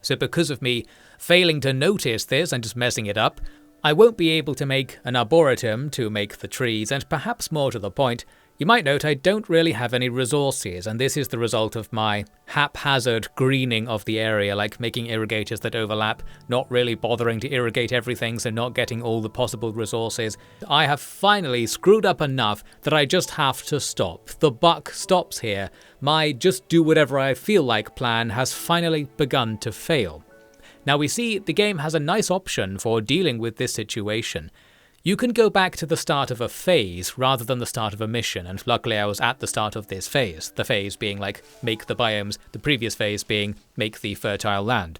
So because of me failing to notice this and just messing it up, I won't be able to make an arboretum to make the trees, and perhaps more to the point, you might note I don't really have any resources, and this is the result of my haphazard greening of the area, like making irrigators that overlap, not really bothering to irrigate everything, so not getting all the possible resources. I have finally screwed up enough that I just have to stop. The buck stops here. My just do whatever I feel like plan has finally begun to fail. Now we see the game has a nice option for dealing with this situation. You can go back to the start of a phase rather than the start of a mission, and luckily I was at the start of this phase, the phase being like make the biomes, the previous phase being make the fertile land.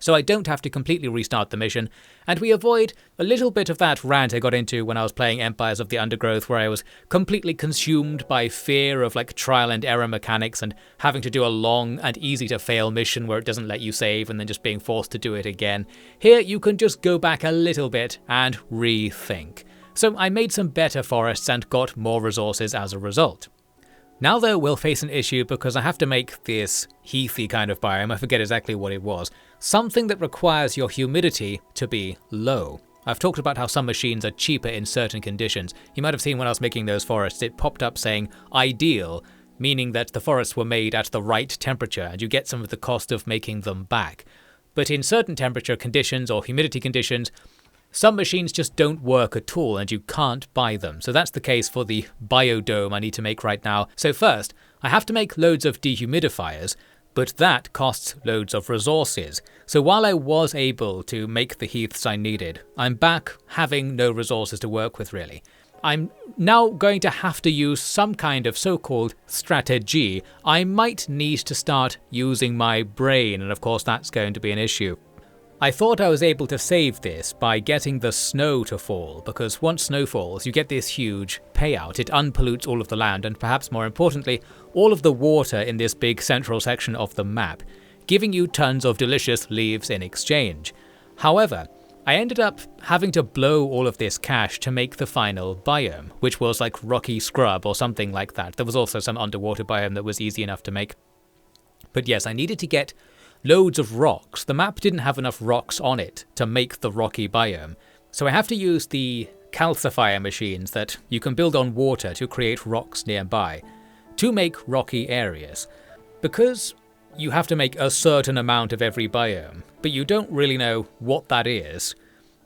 So I don't have to completely restart the mission, and we avoid a little bit of that rant I got into when I was playing Empires of the Undergrowth, where I was completely consumed by fear of like trial and error mechanics and having to do a long and easy to fail mission where it doesn't let you save and then just being forced to do it again. Here you can just go back a little bit and rethink. So I made some better forests and got more resources as a result. Now though, we'll face an issue because I have to make this heathy kind of biome, I forget exactly what it was, something that requires your humidity to be low. I've talked about how some machines are cheaper in certain conditions. You might have seen when I was making those forests, it popped up saying ideal, meaning that the forests were made at the right temperature and you get some of the cost of making them back. But in certain temperature conditions or humidity conditions, some machines just don't work at all and you can't buy them. So that's the case for the biodome I need to make right now. So first, I have to make loads of dehumidifiers, but that costs loads of resources. So while I was able to make the heaths I needed, I'm back having no resources to work with really. I'm now going to have to use some kind of so-called strategy. I might need to start using my brain, and of course that's going to be an issue. I thought I was able to save this by getting the snow to fall, because once snow falls you get this huge payout. It unpollutes all of the land and perhaps more importantly, all of the water in this big central section of the map, giving you tons of delicious leaves in exchange. However, I ended up having to blow all of this cash to make the final biome, which was like rocky scrub or something like that. There was also some underwater biome that was easy enough to make. But yes, I needed to get loads of rocks. The map didn't have enough rocks on it to make the rocky biome. So I have to use the calcifier machines that you can build on water to create rocks nearby to make rocky areas. Because you have to make a certain amount of every biome, but you don't really know what that is,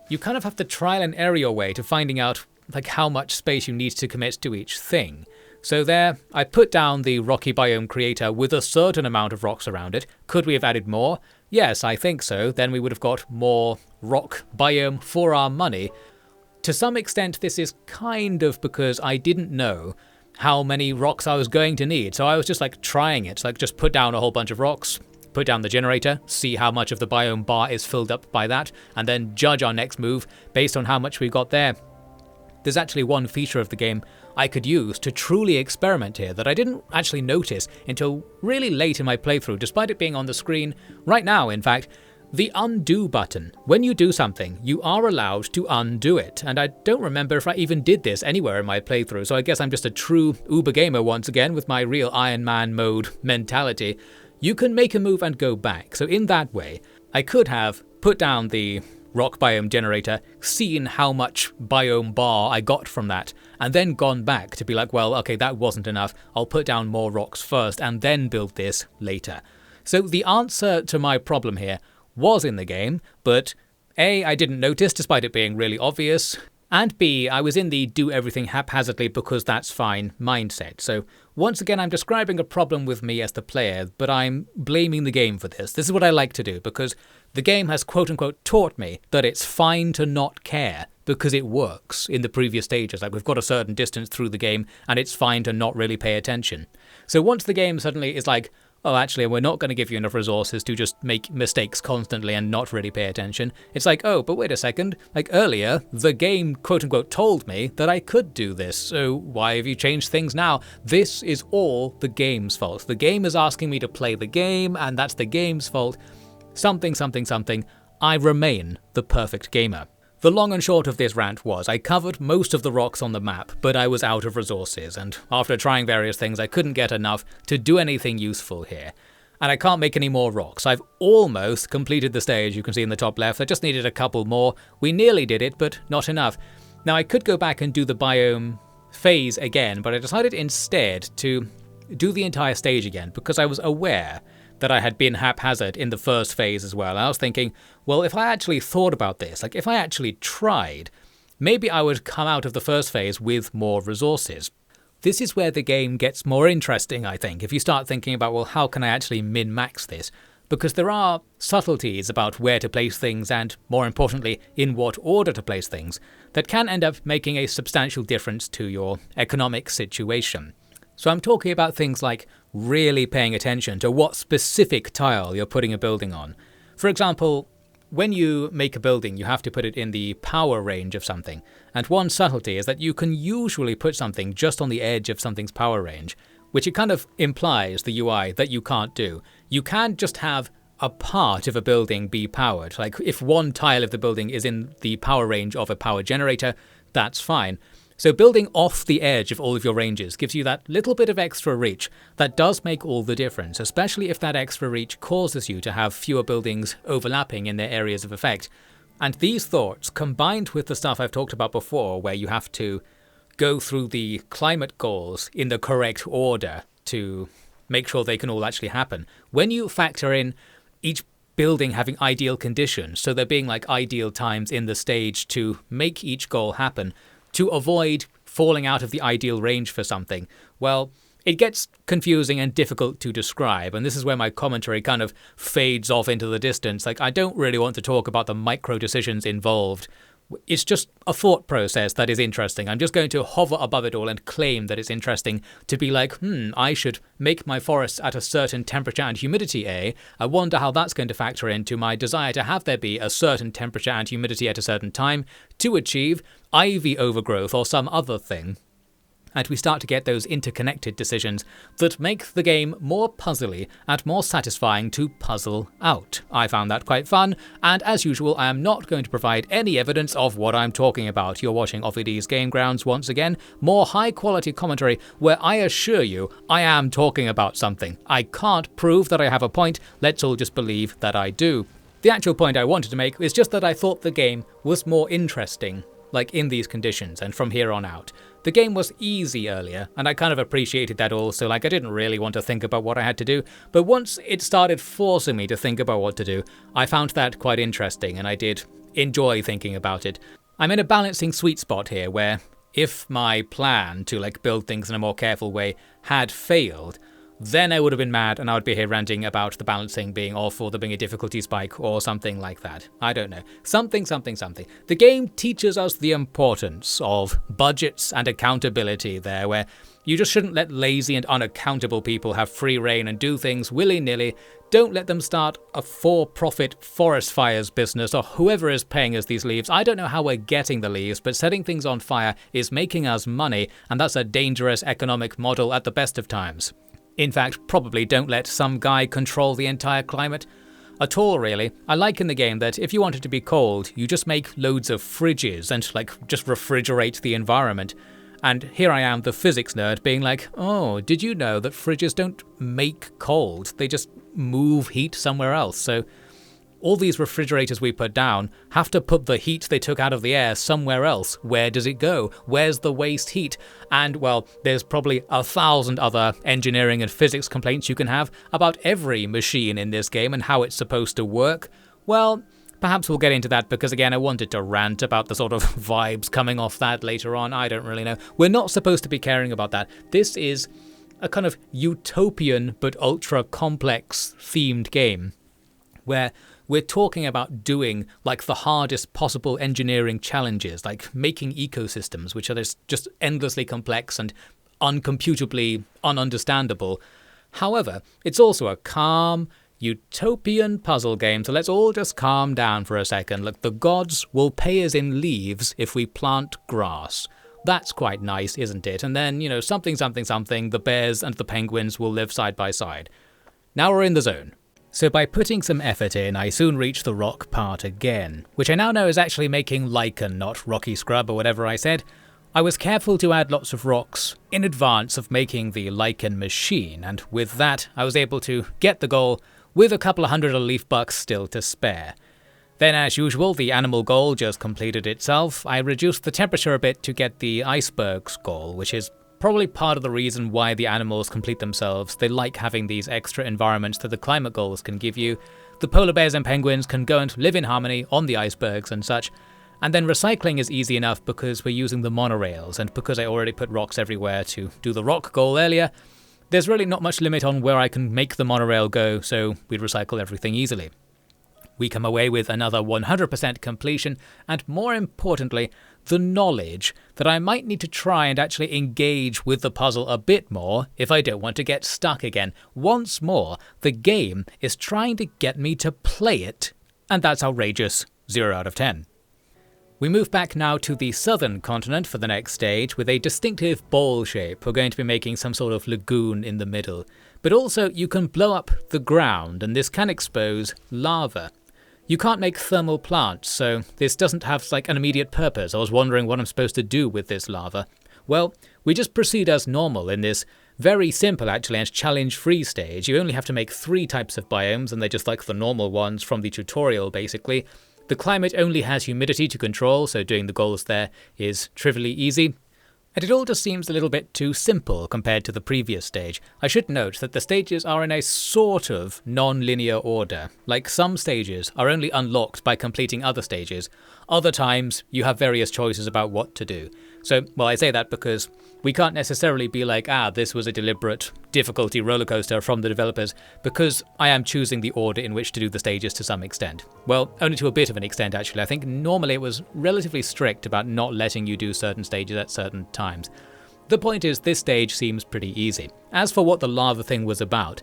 you kind of have to trial and error your way to finding out like how much space you need to commit to each thing. So there, I put down the rocky biome creator with a certain amount of rocks around it. Could we have added more? Yes, I think so. Then we would have got more rock biome for our money. To some extent, this is kind of because I didn't know how many rocks I was going to need. So I was just like trying it, like just put down a whole bunch of rocks, put down the generator, see how much of the biome bar is filled up by that, and then judge our next move based on how much we got there. There's actually one feature of the game I could use to truly experiment here that I didn't actually notice until really late in my playthrough, despite it being on the screen right now, in fact. The undo button. When you do something, you are allowed to undo it, and I don't remember if I even did this anywhere in my playthrough, so I guess I'm just a true uber gamer once again with my real Iron Man mode mentality. You can make a move and go back, so in that way, I could have put down the rock biome generator, seen how much biome bar I got from that, and then gone back to be like, well, okay, that wasn't enough, I'll put down more rocks first and then build this later. So the answer to my problem here was in the game, but A, I didn't notice despite it being really obvious, and B, I was in the do everything haphazardly because that's fine mindset. So once again, I'm describing a problem with me as the player, but I'm blaming the game for this. This is what I like to do, because the game has quote-unquote taught me that it's fine to not care, because it works in the previous stages. Like, we've got a certain distance through the game, and it's fine to not really pay attention. So once the game suddenly is like, oh, actually, we're not going to give you enough resources to just make mistakes constantly and not really pay attention. It's like, oh, but wait a second. Like, earlier, the game, quote-unquote, told me that I could do this, so why have you changed things now? This is all the game's fault. The game is asking me to play the game, and that's the game's fault. Something, something, something. I remain the perfect gamer. The long and short of this rant was, I covered most of the rocks on the map, but I was out of resources, and after trying various things I couldn't get enough to do anything useful here. And I can't make any more rocks. I've almost completed the stage, you can see in the top left. I just needed a couple more. We nearly did it, but not enough. Now I could go back and do the biome phase again, but I decided instead to do the entire stage again, because I was aware that I had been haphazard in the first phase as well. I was thinking, well, if I actually thought about this, like if I actually tried, maybe I would come out of the first phase with more resources. This is where the game gets more interesting, I think, if you start thinking about, well, how can I actually min-max this? Because there are subtleties about where to place things and, more importantly, in what order to place things, that can end up making a substantial difference to your economic situation. So I'm talking about things like really paying attention to what specific tile you're putting a building on. For example, when you make a building, you have to put it in the power range of something. And one subtlety is that you can usually put something just on the edge of something's power range, which it kind of implies, the UI, that you can't do. You can't just have a part of a building be powered. Like, if one tile of the building is in the power range of a power generator, that's fine. So building off the edge of all of your ranges gives you that little bit of extra reach that does make all the difference, especially if that extra reach causes you to have fewer buildings overlapping in their areas of effect. And these thoughts, combined with the stuff I've talked about before, where you have to go through the climate goals in the correct order to make sure they can all actually happen, when you factor in each building having ideal conditions, so there being like ideal times in the stage to make each goal happen, to avoid falling out of the ideal range for something, well, it gets confusing and difficult to describe, and this is where my commentary kind of fades off into the distance. Like, I don't really want to talk about the micro decisions involved. It's just a thought process that is interesting. I'm just going to hover above it all and claim that it's interesting to be like, I should make my forests at a certain temperature and humidity, I wonder how that's going to factor into my desire to have there be a certain temperature and humidity at a certain time to achieve ivy overgrowth or some other thing. and we start to get those interconnected decisions that make the game more puzzly and more satisfying to puzzle out. I found that quite fun, and as usual I am not going to provide any evidence of what I'm talking about. You're watching OffiD's Game Grounds once again, more high quality commentary where I assure you I am talking about something. I can't prove that I have a point, let's all just believe that I do. The actual point I wanted to make is just that I thought the game was more interesting, like in these conditions and from here on out. The game was easy earlier, and I kind of appreciated that also, like I didn't really want to think about what I had to do, but once it started forcing me to think about what to do, I found that quite interesting and I did enjoy thinking about it. I'm in a balancing sweet spot here where if my plan to like build things in a more careful way had failed, then I would have been mad and I would be here ranting about the balancing being off or there being a difficulty spike or something like that. I don't know. Something. The game teaches us the importance of budgets and accountability there, where you just shouldn't let lazy and unaccountable people have free reign and do things willy-nilly. Don't let them start a for-profit forest fires business or whoever is paying us these leaves. I don't know how we're getting the leaves, but setting things on fire is making us money, and that's a dangerous economic model at the best of times. In fact, probably don't let some guy control the entire climate at all, really. I like in the game that if you want it to be cold, you just make loads of fridges and like just refrigerate the environment. And here I am, the physics nerd, being like, oh, did you know that fridges don't make cold? They just move heat somewhere else. So all these refrigerators we put down have to put the heat they took out of the air somewhere else. Where does it go? Where's the waste heat? And, well, there's probably 1,000 other engineering and physics complaints you can have about every machine in this game and how it's supposed to work. Well, perhaps we'll get into that because, again, I wanted to rant about the sort of vibes coming off that later on. I don't really know. We're not supposed to be caring about that. This is a kind of utopian but ultra-complex themed game where we're talking about doing like the hardest possible engineering challenges, like making ecosystems, which are just endlessly complex and uncomputably ununderstandable. However, it's also a calm, utopian puzzle game, so let's all just calm down for a second. Look, the gods will pay us in leaves if we plant grass. That's quite nice, isn't it? And then, something, the bears and the penguins will live side by side. Now we're in the zone. So by putting some effort in, I soon reached the rock part again, which I now know is actually making lichen, not rocky scrub or whatever I said. I was careful to add lots of rocks in advance of making the lichen machine, and with that I was able to get the goal with a couple of hundred leaf bucks still to spare. Then, as usual, the animal goal just completed itself. I reduced the temperature a bit to get the icebergs goal, which is probably part of the reason why the animals complete themselves. They like having these extra environments that the climate goals can give you. The polar bears and penguins can go and live in harmony on the icebergs and such. And then recycling is easy enough because we're using the monorails, and because I already put rocks everywhere to do the rock goal earlier, there's really not much limit on where I can make the monorail go, so we'd recycle everything easily. We come away with another 100% completion, and more importantly, the knowledge that I might need to try and actually engage with the puzzle a bit more if I don't want to get stuck again. Once more, the game is trying to get me to play it, and that's outrageous. 0 out of 10. We move back now to the southern continent for the next stage with a distinctive ball shape. We're going to be making some sort of lagoon in the middle. But also, you can blow up the ground, and this can expose lava. You can't make thermal plants, so this doesn't have like an immediate purpose. I was wondering what I'm supposed to do with this lava. Well, we just proceed as normal in this very simple actually and challenge-free stage. You only have to make 3 types of biomes, and they're just like the normal ones from the tutorial basically. The climate only has humidity to control, so doing the goals there is trivially easy. And it all just seems a little bit too simple compared to the previous stage. I should note that the stages are in a sort of non-linear order. Like, some stages are only unlocked by completing other stages. Other times, you have various choices about what to do. So, well, I say that because we can't necessarily be like, this was a deliberate difficulty rollercoaster from the developers, because I am choosing the order in which to do the stages to some extent. Well, only to a bit of an extent actually. I think normally it was relatively strict about not letting you do certain stages at certain times. The point is, this stage seems pretty easy. As for what the lava thing was about,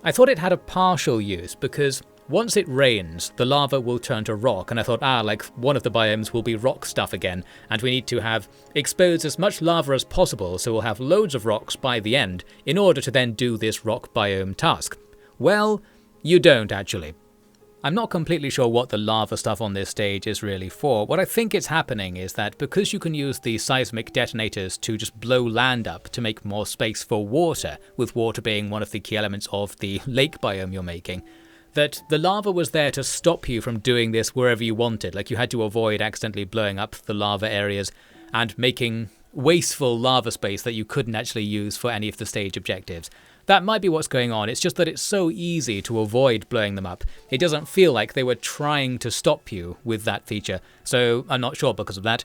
I thought it had a partial use, because once it rains, the lava will turn to rock, and I thought, like one of the biomes will be rock stuff again, and we need to have exposed as much lava as possible so we'll have loads of rocks by the end in order to then do this rock biome task. Well, you don't actually. I'm not completely sure what the lava stuff on this stage is really for. What I think is happening is that because you can use the seismic detonators to just blow land up to make more space for water, with water being one of the key elements of the lake biome you're making, that the lava was there to stop you from doing this wherever you wanted. Like, you had to avoid accidentally blowing up the lava areas and making wasteful lava space that you couldn't actually use for any of the stage objectives. That might be what's going on, it's just that it's so easy to avoid blowing them up. It doesn't feel like they were trying to stop you with that feature, so I'm not sure because of that.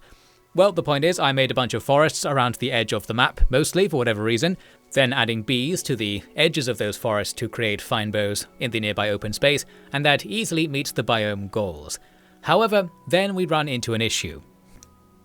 Well, the point is, I made a bunch of forests around the edge of the map, mostly for whatever reason, then adding bees to the edges of those forests to create fine boughs in the nearby open space, and that easily meets the biome goals. However, then we run into an issue.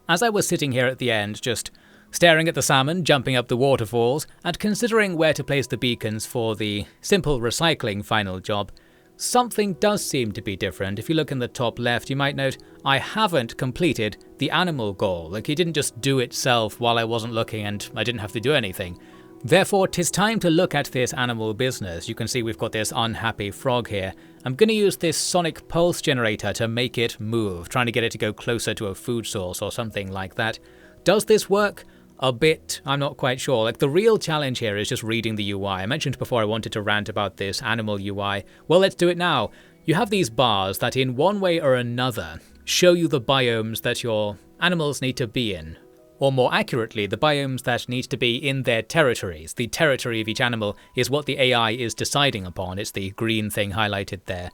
As I was sitting here at the end, just staring at the salmon jumping up the waterfalls, and considering where to place the beacons for the simple recycling final job, something does seem to be different. If you look in the top left, you might note I haven't completed the animal goal. Like, it didn't just do itself while I wasn't looking and I didn't have to do anything. Therefore, 'tis time to look at this animal business. You can see we've got this unhappy frog here. I'm going to use this sonic pulse generator to make it move, trying to get it to go closer to a food source or something like that. Does this work? A bit. I'm not quite sure. Like, the real challenge here is just reading the UI. I mentioned before I wanted to rant about this animal UI. Well, let's do it now. You have these bars that in one way or another show you the biomes that your animals need to be in. Or more accurately, the biomes that need to be in their territories. The territory of each animal is what the AI is deciding upon. It's the green thing highlighted there.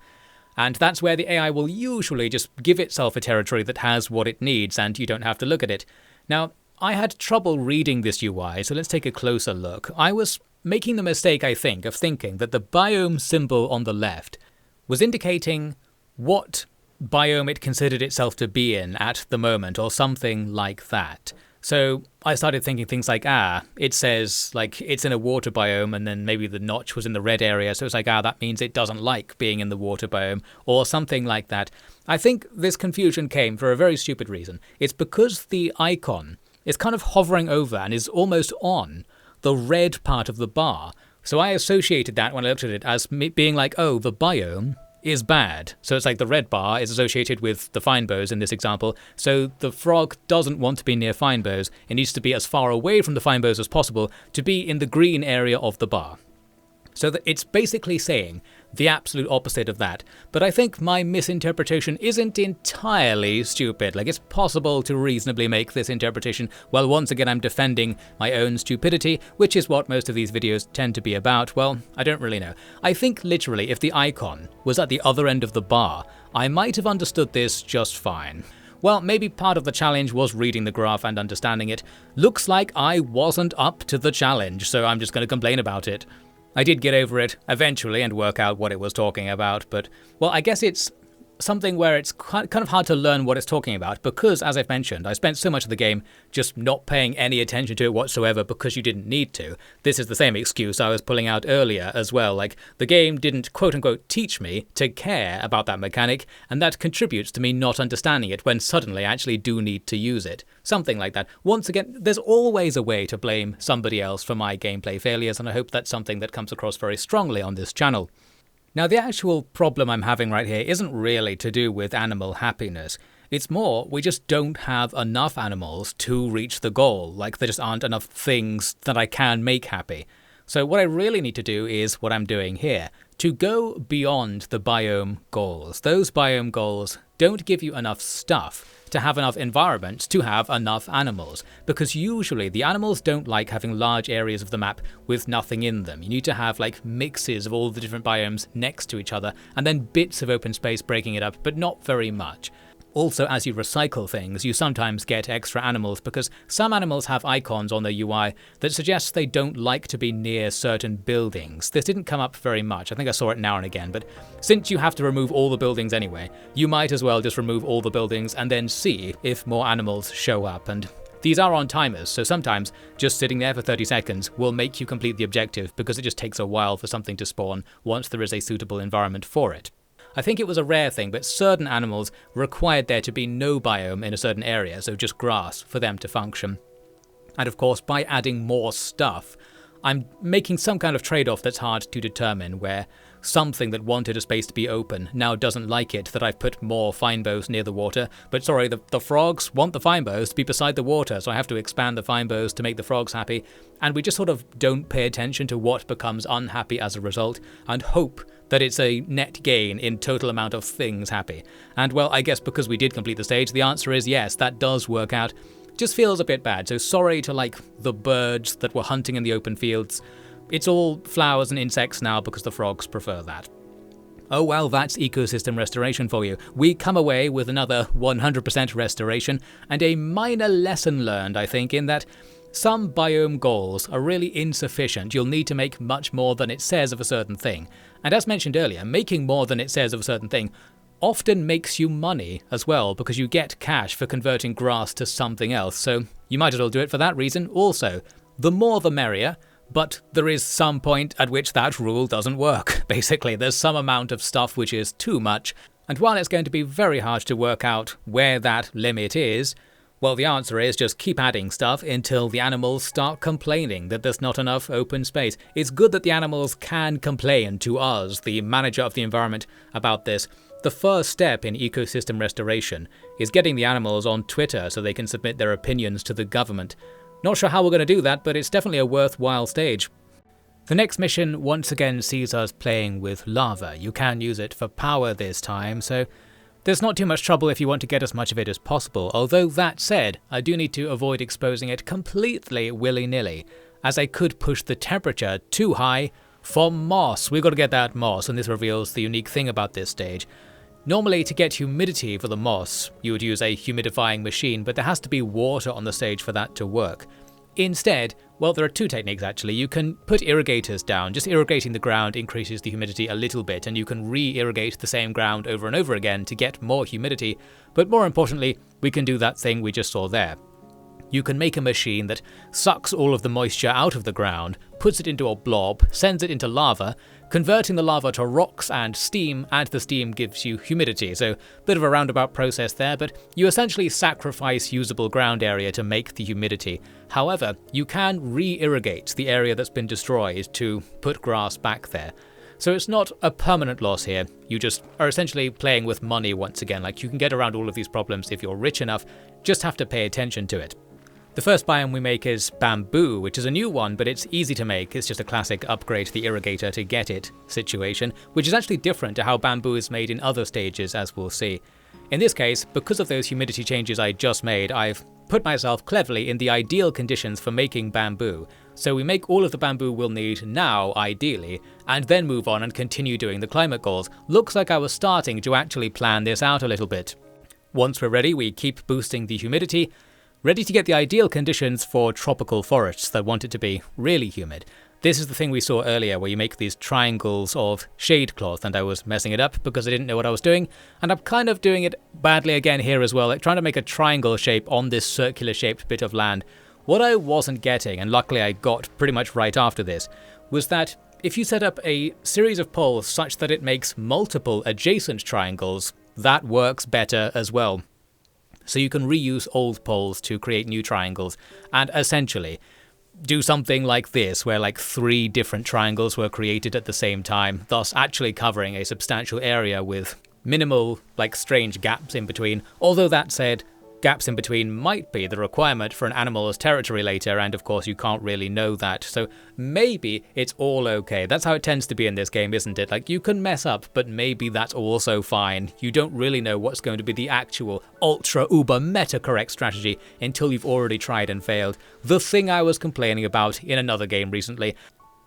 And that's where the AI will usually just give itself a territory that has what it needs, and you don't have to look at it. Now, I had trouble reading this UI, so let's take a closer look. I was making the mistake, I think, of thinking that the biome symbol on the left was indicating what biome it considered itself to be in at the moment, or something like that. So I started thinking things like, it says like it's in a water biome, and then maybe the notch was in the red area, so it's like, that means it doesn't like being in the water biome, or something like that. I think this confusion came for a very stupid reason. It's because the icon is kind of hovering over and is almost on the red part of the bar. So I associated that when I looked at it as being like, oh, the biome is bad. So it's like the red bar is associated with the fine boughs in this example. So the frog doesn't want to be near fine boughs. It needs to be as far away from the fine boughs as possible to be in the green area of the bar. So that it's basically saying the absolute opposite of that. But I think my misinterpretation isn't entirely stupid. Like, it's possible to reasonably make this interpretation. Well, once again, I'm defending my own stupidity, which is what most of these videos tend to be about. Well, I don't really know. I think literally if the icon was at the other end of the bar, I might have understood this just fine. Well, maybe part of the challenge was reading the graph and understanding it. Looks like I wasn't up to the challenge, so I'm just going to complain about it. I did get over it eventually and work out what it was talking about, but, well, I guess it's something where it's kind of hard to learn what it's talking about because, as I've mentioned, I spent so much of the game just not paying any attention to it whatsoever because you didn't need to. This is the same excuse I was pulling out earlier as well, like the game didn't quote-unquote teach me to care about that mechanic, and that contributes to me not understanding it when suddenly I actually do need to use it. Something like that. Once again, there's always a way to blame somebody else for my gameplay failures, and I hope that's something that comes across very strongly on this channel. Now, the actual problem I'm having right here isn't really to do with animal happiness. It's more, we just don't have enough animals to reach the goal. Like, there just aren't enough things that I can make happy. So what I really need to do is what I'm doing here, to go beyond the biome goals. Those biome goals don't give you enough stuff to have enough environment to have enough animals, because usually the animals don't like having large areas of the map with nothing in them. You need to have like mixes of all the different biomes next to each other, and then bits of open space breaking it up, but not very much. Also, as you recycle things, you sometimes get extra animals because some animals have icons on their UI that suggests they don't like to be near certain buildings. This didn't come up very much. I think I saw it now and again, but since you have to remove all the buildings anyway, you might as well just remove all the buildings and then see if more animals show up. And these are on timers, so sometimes just sitting there for 30 seconds will make you complete the objective because it just takes a while for something to spawn once there is a suitable environment for it. I think it was a rare thing, but certain animals required there to be no biome in a certain area, so just grass, for them to function. And of course, by adding more stuff, I'm making some kind of trade-off that's hard to determine, where something that wanted a space to be open now doesn't like it that I've put more fine boughs near the water. But sorry, the frogs want the fine boughs to be beside the water, so I have to expand the fine boughs to make the frogs happy. And we just sort of don't pay attention to what becomes unhappy as a result, and hope that it's a net gain in total amount of things happy. And well, I guess because we did complete the stage, the answer is yes, that does work out. Just feels a bit bad, so sorry to like the birds that were hunting in the open fields. It's all flowers and insects now because the frogs prefer that. Oh well, that's ecosystem restoration for you. We come away with another 100% restoration, and a minor lesson learned, I think, in that some biome goals are really insufficient. You'll need to make much more than it says of a certain thing. And as mentioned earlier, making more than it says of a certain thing often makes you money as well, because you get cash for converting grass to something else, so you might as well do it for that reason also. The more the merrier, but there is some point at which that rule doesn't work. Basically, there's some amount of stuff which is too much, and while it's going to be very hard to work out where that limit is, well, the answer is just keep adding stuff until the animals start complaining that there's not enough open space. It's good that the animals can complain to us, the manager of the environment, about this. The first step in ecosystem restoration is getting the animals on Twitter so they can submit their opinions to the government. Not sure how we're going to do that, but it's definitely a worthwhile stage. The next mission once again sees us playing with lava. You can use it for power this time, so there's not too much trouble if you want to get as much of it as possible, although that said, I do need to avoid exposing it completely willy-nilly, as I could push the temperature too high for moss. We've got to get that moss, and this reveals the unique thing about this stage. Normally, to get humidity for the moss, you would use a humidifying machine, but there has to be water on the stage for that to work. Instead, well, there are two techniques actually. You can put irrigators down. Just irrigating the ground increases the humidity a little bit, and you can re-irrigate the same ground over and over again to get more humidity. But more importantly, we can do that thing we just saw there. You can make a machine that sucks all of the moisture out of the ground, puts it into a blob, sends it into lava, converting the lava to rocks and the steam gives you humidity. So a bit of a roundabout process there, but you essentially sacrifice usable ground area to make the humidity. However, you can re-irrigate the area that's been destroyed to put grass back there. So it's not a permanent loss here, you just are essentially playing with money once again. Like, you can get around all of these problems if you're rich enough, just have to pay attention to it. The first biome we make is bamboo, which is a new one, but it's easy to make. It's just a classic upgrade to the irrigator to get it situation, which is actually different to how bamboo is made in other stages, as we'll see. In this case, because of those humidity changes I just made, I've put myself cleverly in the ideal conditions for making bamboo. So we make all of the bamboo we'll need now, ideally, and then move on and continue doing the climate goals. Looks like I was starting to actually plan this out a little bit. Once we're ready, we keep boosting the humidity, ready to get the ideal conditions for tropical forests that want it to be really humid. This is the thing we saw earlier where you make these triangles of shade cloth, and I was messing it up because I didn't know what I was doing, and I'm kind of doing it badly again here as well, like trying to make a triangle shape on this circular shaped bit of land. What I wasn't getting, and luckily I got pretty much right after this, was that if you set up a series of poles such that it makes multiple adjacent triangles, that works better as well. So you can reuse old poles to create new triangles, and essentially do something like this, where like 3 different triangles were created at the same time, thus actually covering a substantial area with minimal, like, strange gaps in between. Although that said, gaps in between might be the requirement for an animal's territory later, and of course you can't really know that, so maybe it's all okay. That's how it tends to be in this game, isn't it? Like, you can mess up, but maybe that's also fine. You don't really know what's going to be the actual ultra uber meta correct strategy until you've already tried and failed. The thing I was complaining about in another game recently.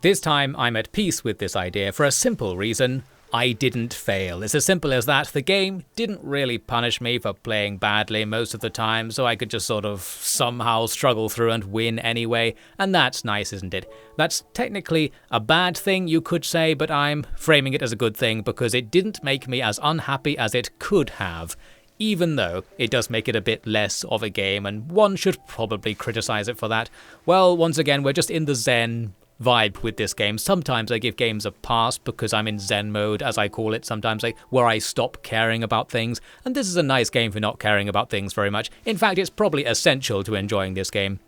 This time I'm at peace with this idea for a simple reason. I didn't fail. It's as simple as that. The game didn't really punish me for playing badly most of the time, so I could just sort of somehow struggle through and win anyway, and that's nice, isn't it? That's technically a bad thing, you could say, but I'm framing it as a good thing because it didn't make me as unhappy as it could have, even though it does make it a bit less of a game, and one should probably criticize it for that. Well, once again, we're just in the zen vibe with this game. Sometimes I give games a pass because I'm in Zen mode, as I call it sometimes, where I stop caring about things, and this is a nice game for not caring about things very much. In fact, it's probably essential to enjoying this game.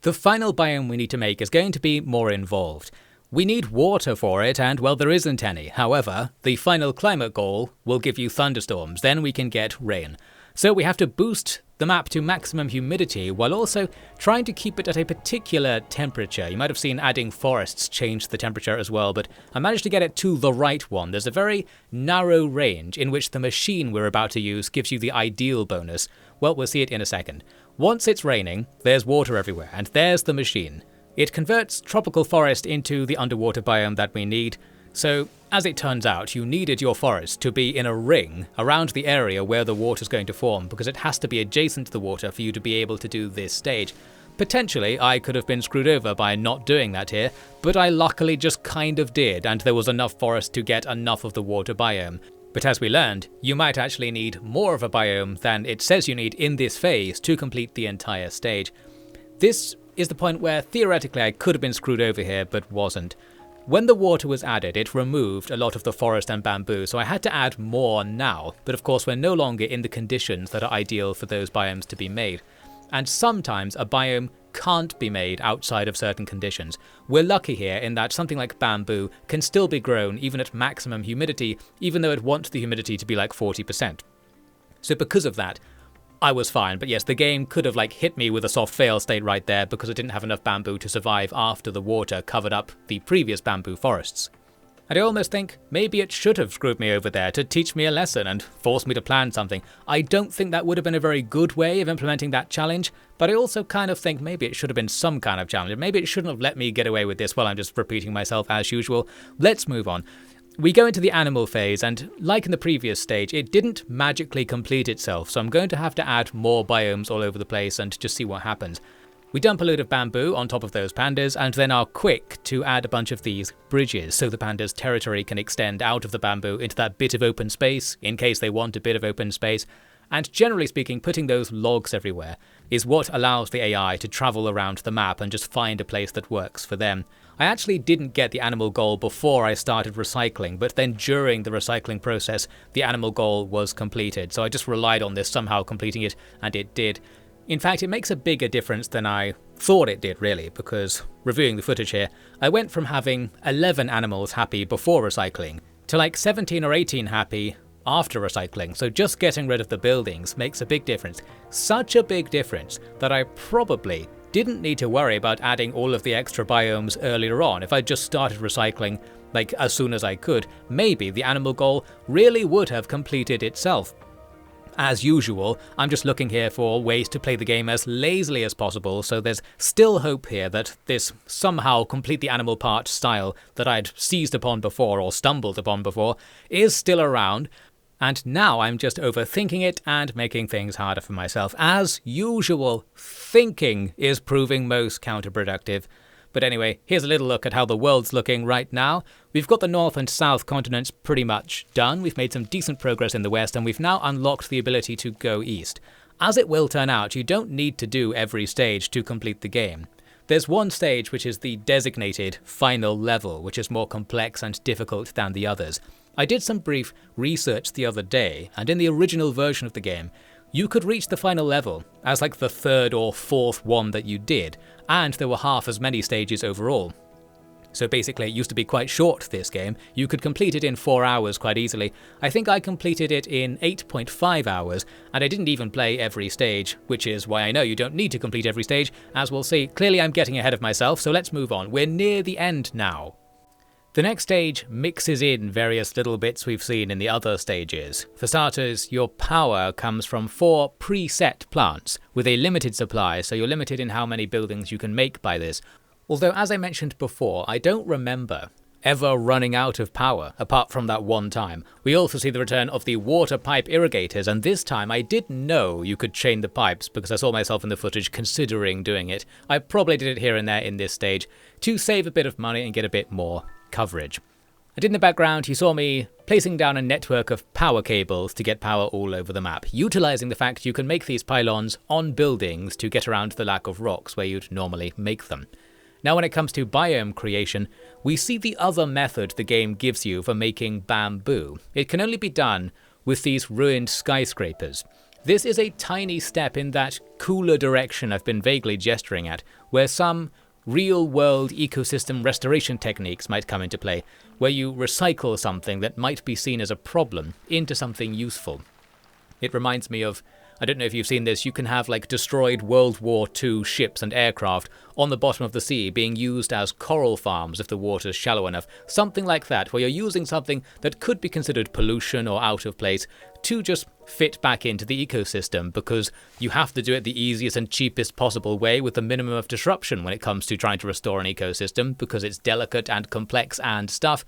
The final biome we need to make is going to be more involved. We need water for it, and well, there isn't any. However, the final climate goal will give you thunderstorms, then we can get rain. So we have to boost the map to maximum humidity while also trying to keep it at a particular temperature. You might have seen adding forests change the temperature as well, but I managed to get it to the right one. There's a very narrow range in which the machine we're about to use gives you the ideal bonus. Well, we'll see it in a second. Once it's raining, there's water everywhere, and there's the machine. It converts tropical forest into the underwater biome that we need. So, as it turns out, you needed your forest to be in a ring around the area where the water's going to form, because it has to be adjacent to the water for you to be able to do this stage. Potentially, I could have been screwed over by not doing that here, but I luckily just kind of did, and there was enough forest to get enough of the water biome. But as we learned, you might actually need more of a biome than it says you need in this phase to complete the entire stage. This is the point where theoretically I could have been screwed over here, but wasn't. When the water was added, it removed a lot of the forest and bamboo, so I had to add more now, but of course we're no longer in the conditions that are ideal for those biomes to be made. And sometimes a biome can't be made outside of certain conditions. We're lucky here in that something like bamboo can still be grown even at maximum humidity, even though it wants the humidity to be like 40%. So because of that, I was fine, but yes, the game could have hit me with a soft fail state right there because it didn't have enough bamboo to survive after the water covered up the previous bamboo forests. And I almost think maybe it should have screwed me over there to teach me a lesson and force me to plan something. I don't think that would have been a very good way of implementing that challenge, but I also kind of think maybe it should have been some kind of challenge. Maybe it shouldn't have let me get away with this while I'm just repeating myself as usual. Let's move on. We go into the animal phase, and like in the previous stage, it didn't magically complete itself, so I'm going to have to add more biomes all over the place and just see what happens. We dump a load of bamboo on top of those pandas, and then are quick to add a bunch of these bridges, so the pandas' territory can extend out of the bamboo into that bit of open space, in case they want a bit of open space. And generally speaking, putting those logs everywhere is what allows the AI to travel around the map and just find a place that works for them. I actually didn't get the animal goal before I started recycling, but then during the recycling process, the animal goal was completed, so I just relied on this somehow completing it, and it did. In fact, it makes a bigger difference than I thought it did, really, because reviewing the footage here, I went from having 11 animals happy before recycling to 17 or 18 happy after recycling, so just getting rid of the buildings makes a big difference. Such a big difference that I probably didn't need to worry about adding all of the extra biomes earlier on. If I just started recycling as soon as I could, maybe the animal goal really would have completed itself. As usual, I'm just looking here for ways to play the game as lazily as possible, so there's still hope here that this somehow complete the animal part style that I'd seized upon before or stumbled upon before is still around. And now I'm just overthinking it and making things harder for myself. As usual, thinking is proving most counterproductive. But anyway, here's a little look at how the world's looking right now. We've got the North and South continents pretty much done. We've made some decent progress in the West, and we've now unlocked the ability to go East. As it will turn out, you don't need to do every stage to complete the game. There's one stage which is the designated final level, which is more complex and difficult than the others. I did some brief research the other day, and in the original version of the game, you could reach the final level as the third or fourth one that you did, and there were half as many stages overall. So basically it used to be quite short, this game. You could complete it in 4 hours quite easily. I think I completed it in 8.5 hours, and I didn't even play every stage, which is why I know you don't need to complete every stage, as we'll see. Clearly I'm getting ahead of myself, so let's move on. We're near the end now. The next stage mixes in various little bits we've seen in the other stages. For starters, your power comes from 4 preset plants with a limited supply, so you're limited in how many buildings you can make by this. Although, as I mentioned before, I don't remember ever running out of power, apart from that one time. We also see the return of the water pipe irrigators, and this time I did know you could chain the pipes because I saw myself in the footage considering doing it. I probably did it here and there in this stage to save a bit of money and get a bit more coverage. And in the background you saw me placing down a network of power cables to get power all over the map, utilising the fact you can make these pylons on buildings to get around the lack of rocks where you'd normally make them. Now when it comes to biome creation, we see the other method the game gives you for making bamboo. It can only be done with these ruined skyscrapers. This is a tiny step in that cooler direction I've been vaguely gesturing at, where some real-world ecosystem restoration techniques might come into play, where you recycle something that might be seen as a problem into something useful. It reminds me of, I don't know if you've seen this, you can have like destroyed World War II ships and aircraft on the bottom of the sea being used as coral farms if the water's shallow enough. Something like that, where you're using something that could be considered pollution or out of place to just fit back into the ecosystem, because you have to do it the easiest and cheapest possible way with the minimum of disruption when it comes to trying to restore an ecosystem, because it's delicate and complex and stuff.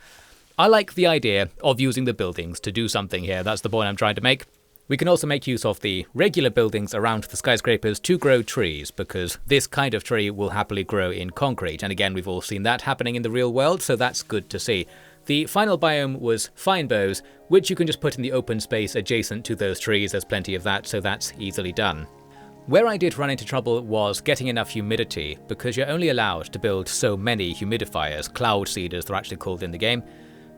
I like the idea of using the buildings to do something here, that's the point I'm trying to make. We can also make use of the regular buildings around the skyscrapers to grow trees, because this kind of tree will happily grow in concrete, and again we've all seen that happening in the real world, so that's good to see. The final biome was fine boughs, which you can just put in the open space adjacent to those trees. There's plenty of that, so that's easily done. Where I did run into trouble was getting enough humidity, because you're only allowed to build so many humidifiers, cloud seeders they're actually called in the game,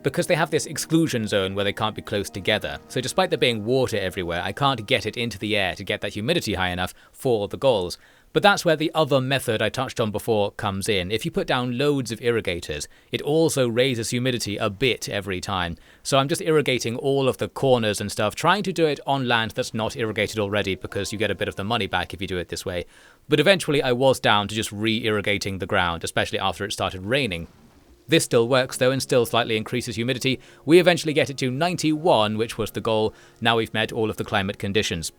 because they have this exclusion zone where they can't be close together. So despite there being water everywhere, I can't get it into the air to get that humidity high enough for the goals. But that's where the other method I touched on before comes in. If you put down loads of irrigators, it also raises humidity a bit every time. So I'm just irrigating all of the corners and stuff, trying to do it on land that's not irrigated already, because you get a bit of the money back if you do it this way. But eventually I was down to just re-irrigating the ground, especially after it started raining. This still works though, and still slightly increases humidity. We eventually get it to 91, which was the goal. Now we've met all of the climate conditions.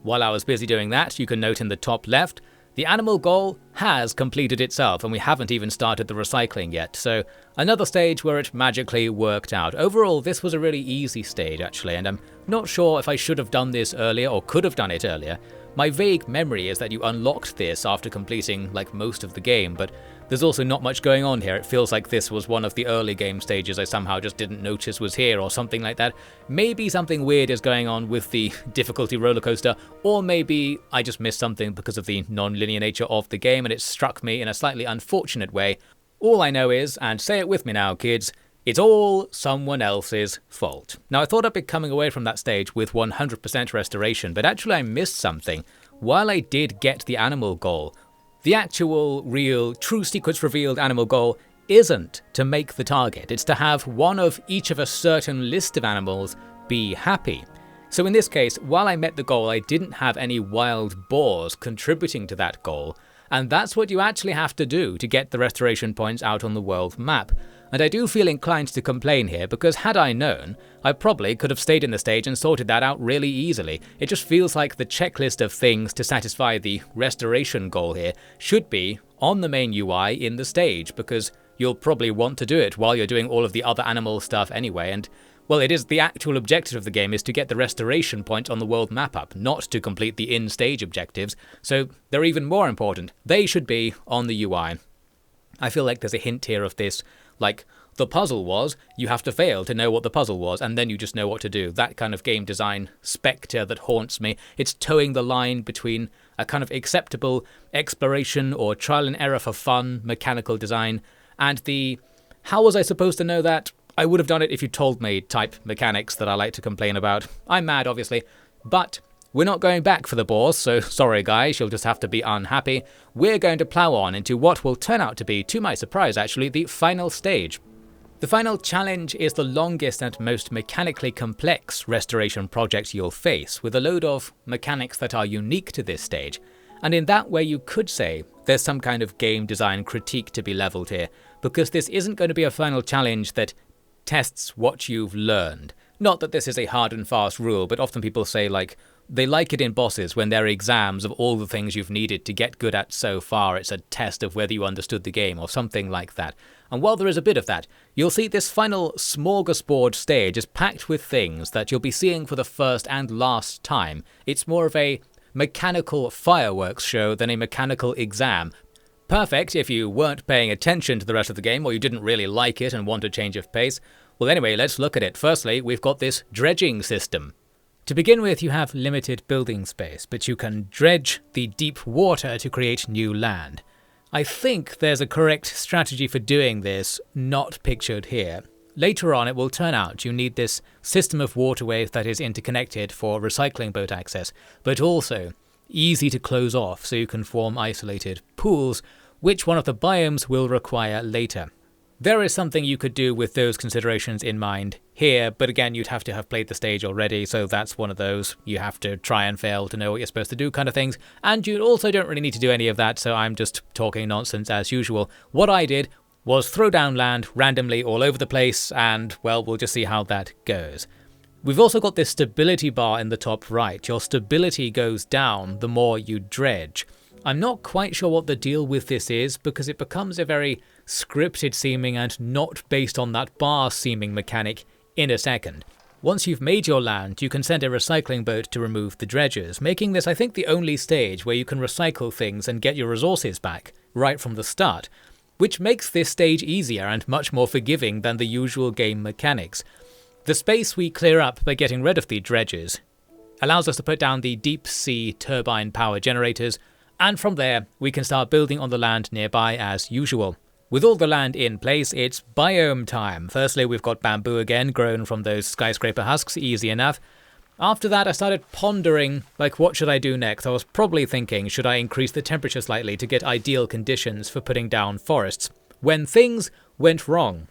While I was busy doing that, you can note in the top left, the animal goal has completed itself, and we haven't even started the recycling yet, so another stage where it magically worked out. Overall, this was a really easy stage actually, and I'm not sure if I should have done this earlier or could have done it earlier. My vague memory is that you unlocked this after completing like most of the game, but there's also not much going on here. It feels like this was one of the early game stages I somehow just didn't notice was here or something like that. Maybe something weird is going on with the difficulty roller coaster, or maybe I just missed something because of the non-linear nature of the game and it struck me in a slightly unfortunate way. All I know is, and say it with me now kids, it's all someone else's fault. Now I thought I'd be coming away from that stage with 100% restoration, but actually I missed something. While I did get the animal goal, the actual, real, true sequence revealed animal goal isn't to make the target, it's to have one of each of a certain list of animals be happy. So in this case, while I met the goal, I didn't have any wild boars contributing to that goal, and that's what you actually have to do to get the restoration points out on the world map. And I do feel inclined to complain here, because had I known, I probably could have stayed in the stage and sorted that out really easily. It just feels like the checklist of things to satisfy the restoration goal here should be on the main UI in the stage, because you'll probably want to do it while you're doing all of the other animal stuff anyway, and well, it is the actual objective of the game is to get the restoration points on the world map up, not to complete the in-stage objectives, so they're even more important. They should be on the UI. I feel like there's a hint here of this, like, the puzzle was, you have to fail to know what the puzzle was, and then you just know what to do. That kind of game design spectre that haunts me. It's towing the line between a kind of acceptable exploration or trial and error for fun mechanical design, and the how was I supposed to know that? I would have done it if you told me type mechanics that I like to complain about. I'm mad, obviously, but we're not going back for the boars, so sorry guys, you'll just have to be unhappy. We're going to plough on into what will turn out to be, to my surprise actually, the final stage. The final challenge is the longest and most mechanically complex restoration project you'll face, with a load of mechanics that are unique to this stage. And in that way you could say there's some kind of game design critique to be levelled here, because this isn't going to be a final challenge that tests what you've learned. Not that this is a hard and fast rule, but often people say like, they like it in bosses when there are exams of all the things you've needed to get good at so far. It's a test of whether you understood the game or something like that. And while there is a bit of that, you'll see this final smorgasbord stage is packed with things that you'll be seeing for the first and last time. It's more of a mechanical fireworks show than a mechanical exam. Perfect if you weren't paying attention to the rest of the game or you didn't really like it and want a change of pace. Well anyway, let's look at it. Firstly, we've got this dredging system. To begin with, you have limited building space, but you can dredge the deep water to create new land. I think there's a correct strategy for doing this, not pictured here. Later on, it will turn out you need this system of waterways that is interconnected for recycling boat access, but also easy to close off so you can form isolated pools, which one of the biomes will require later. There is something you could do with those considerations in mind here, but again, you'd have to have played the stage already, so that's one of those you have to try and fail to know what you're supposed to do kind of things, and you also don't really need to do any of that, so I'm just talking nonsense as usual. What I did was throw down land randomly all over the place, and well, we'll just see how that goes. We've also got this stability bar in the top right. Your stability goes down the more you dredge. I'm not quite sure what the deal with this is, because it becomes a very scripted seeming and not based on that bar seeming mechanic in a second. Once you've made your land, you can send a recycling boat to remove the dredges, making this I think the only stage where you can recycle things and get your resources back right from the start, which makes this stage easier and much more forgiving than the usual game mechanics. The space we clear up by getting rid of the dredges allows us to put down the deep sea turbine power generators, and from there we can start building on the land nearby as usual. With all the land in place, it's biome time. Firstly, we've got bamboo again, grown from those skyscraper husks, easy enough. After that, I started pondering, like, what should I do next? I was probably thinking, should I increase the temperature slightly to get ideal conditions for putting down forests? When things went wrong.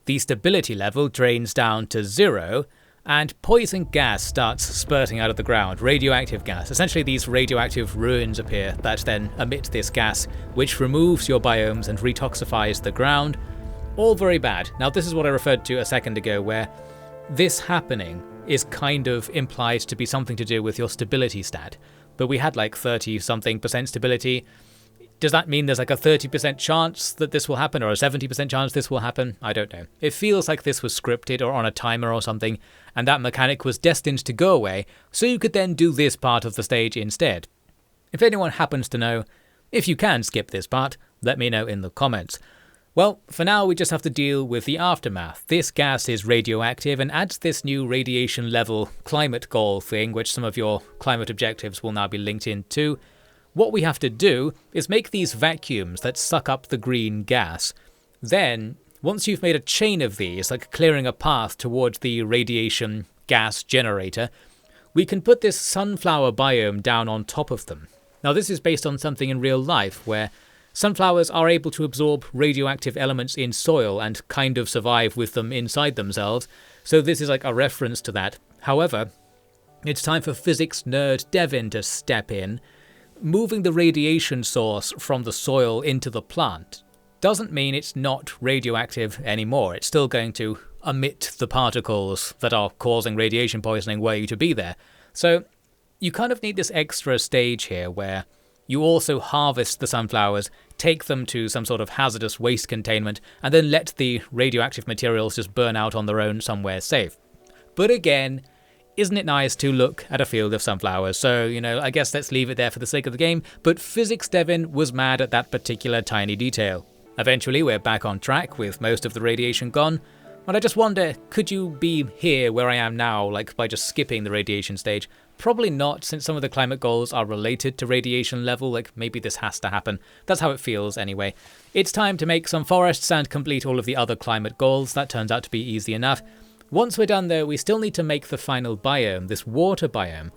The stability level drains down to 0, and poison gas starts spurting out of the ground, radioactive gas. Essentially, these radioactive ruins appear that then emit this gas, which removes your biomes and retoxifies the ground. All very bad. Now, this is what I referred to a second ago, where this happening is kind of implied to be something to do with your stability stat. But we had like 30-something% stability. Does that mean there's like a 30% chance that this will happen, or a 70% chance this will happen? I don't know. It feels like this was scripted or on a timer or something, and that mechanic was destined to go away, so you could then do this part of the stage instead. If anyone happens to know, if you can skip this part, let me know in the comments. Well, for now we just have to deal with the aftermath. This gas is radioactive and adds this new radiation level climate goal thing, which some of your climate objectives will now be linked into. What we have to do is make these vacuums that suck up the green gas. Then, once you've made a chain of these, like clearing a path towards the radiation gas generator, we can put this sunflower biome down on top of them. Now, this is based on something in real life, where sunflowers are able to absorb radioactive elements in soil and kind of survive with them inside themselves, so this is like a reference to that. However, it's time for physics nerd Devin to step in. Moving the radiation source from the soil into the plant doesn't mean it's not radioactive anymore. It's still going to emit the particles that are causing radiation poisoning were you to be there. So you kind of need this extra stage here where you also harvest the sunflowers, take them to some sort of hazardous waste containment, and then let the radioactive materials just burn out on their own somewhere safe. But again, isn't it nice to look at a field of sunflowers? So, I guess let's leave it there for the sake of the game, but Physics Devin was mad at that particular tiny detail. Eventually, we're back on track with most of the radiation gone, but I just wonder, could you be here where I am now, like by just skipping the radiation stage? Probably not, since some of the climate goals are related to radiation level, like maybe this has to happen. That's how it feels anyway. It's time to make some forests and complete all of the other climate goals. That turns out to be easy enough. Once we're done though, we still need to make the final biome, this water biome,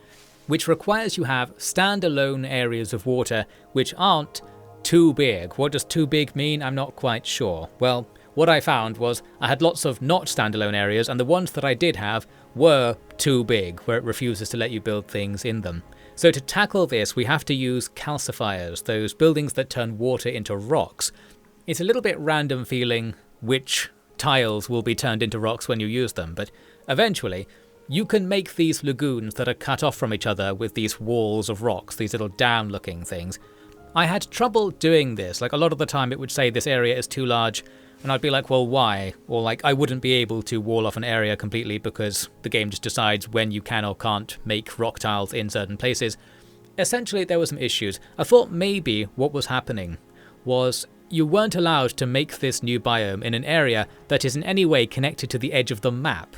which requires you have standalone areas of water which aren't too big. What does too big mean? I'm not quite sure. Well, what I found was I had lots of not standalone areas, and the ones that I did have were too big, where it refuses to let you build things in them. So to tackle this, we have to use calcifiers, those buildings that turn water into rocks. It's a little bit random feeling which tiles will be turned into rocks when you use them, but eventually you can make these lagoons that are cut off from each other with these walls of rocks, these little dam-looking things. I had trouble doing this. Like, a lot of the time it would say this area is too large, and I'd be like, well, why? Or like, I wouldn't be able to wall off an area completely because the game just decides when you can or can't make rock tiles in certain places. Essentially, there were some issues. I thought maybe what was happening was you weren't allowed to make this new biome in an area that is in any way connected to the edge of the map.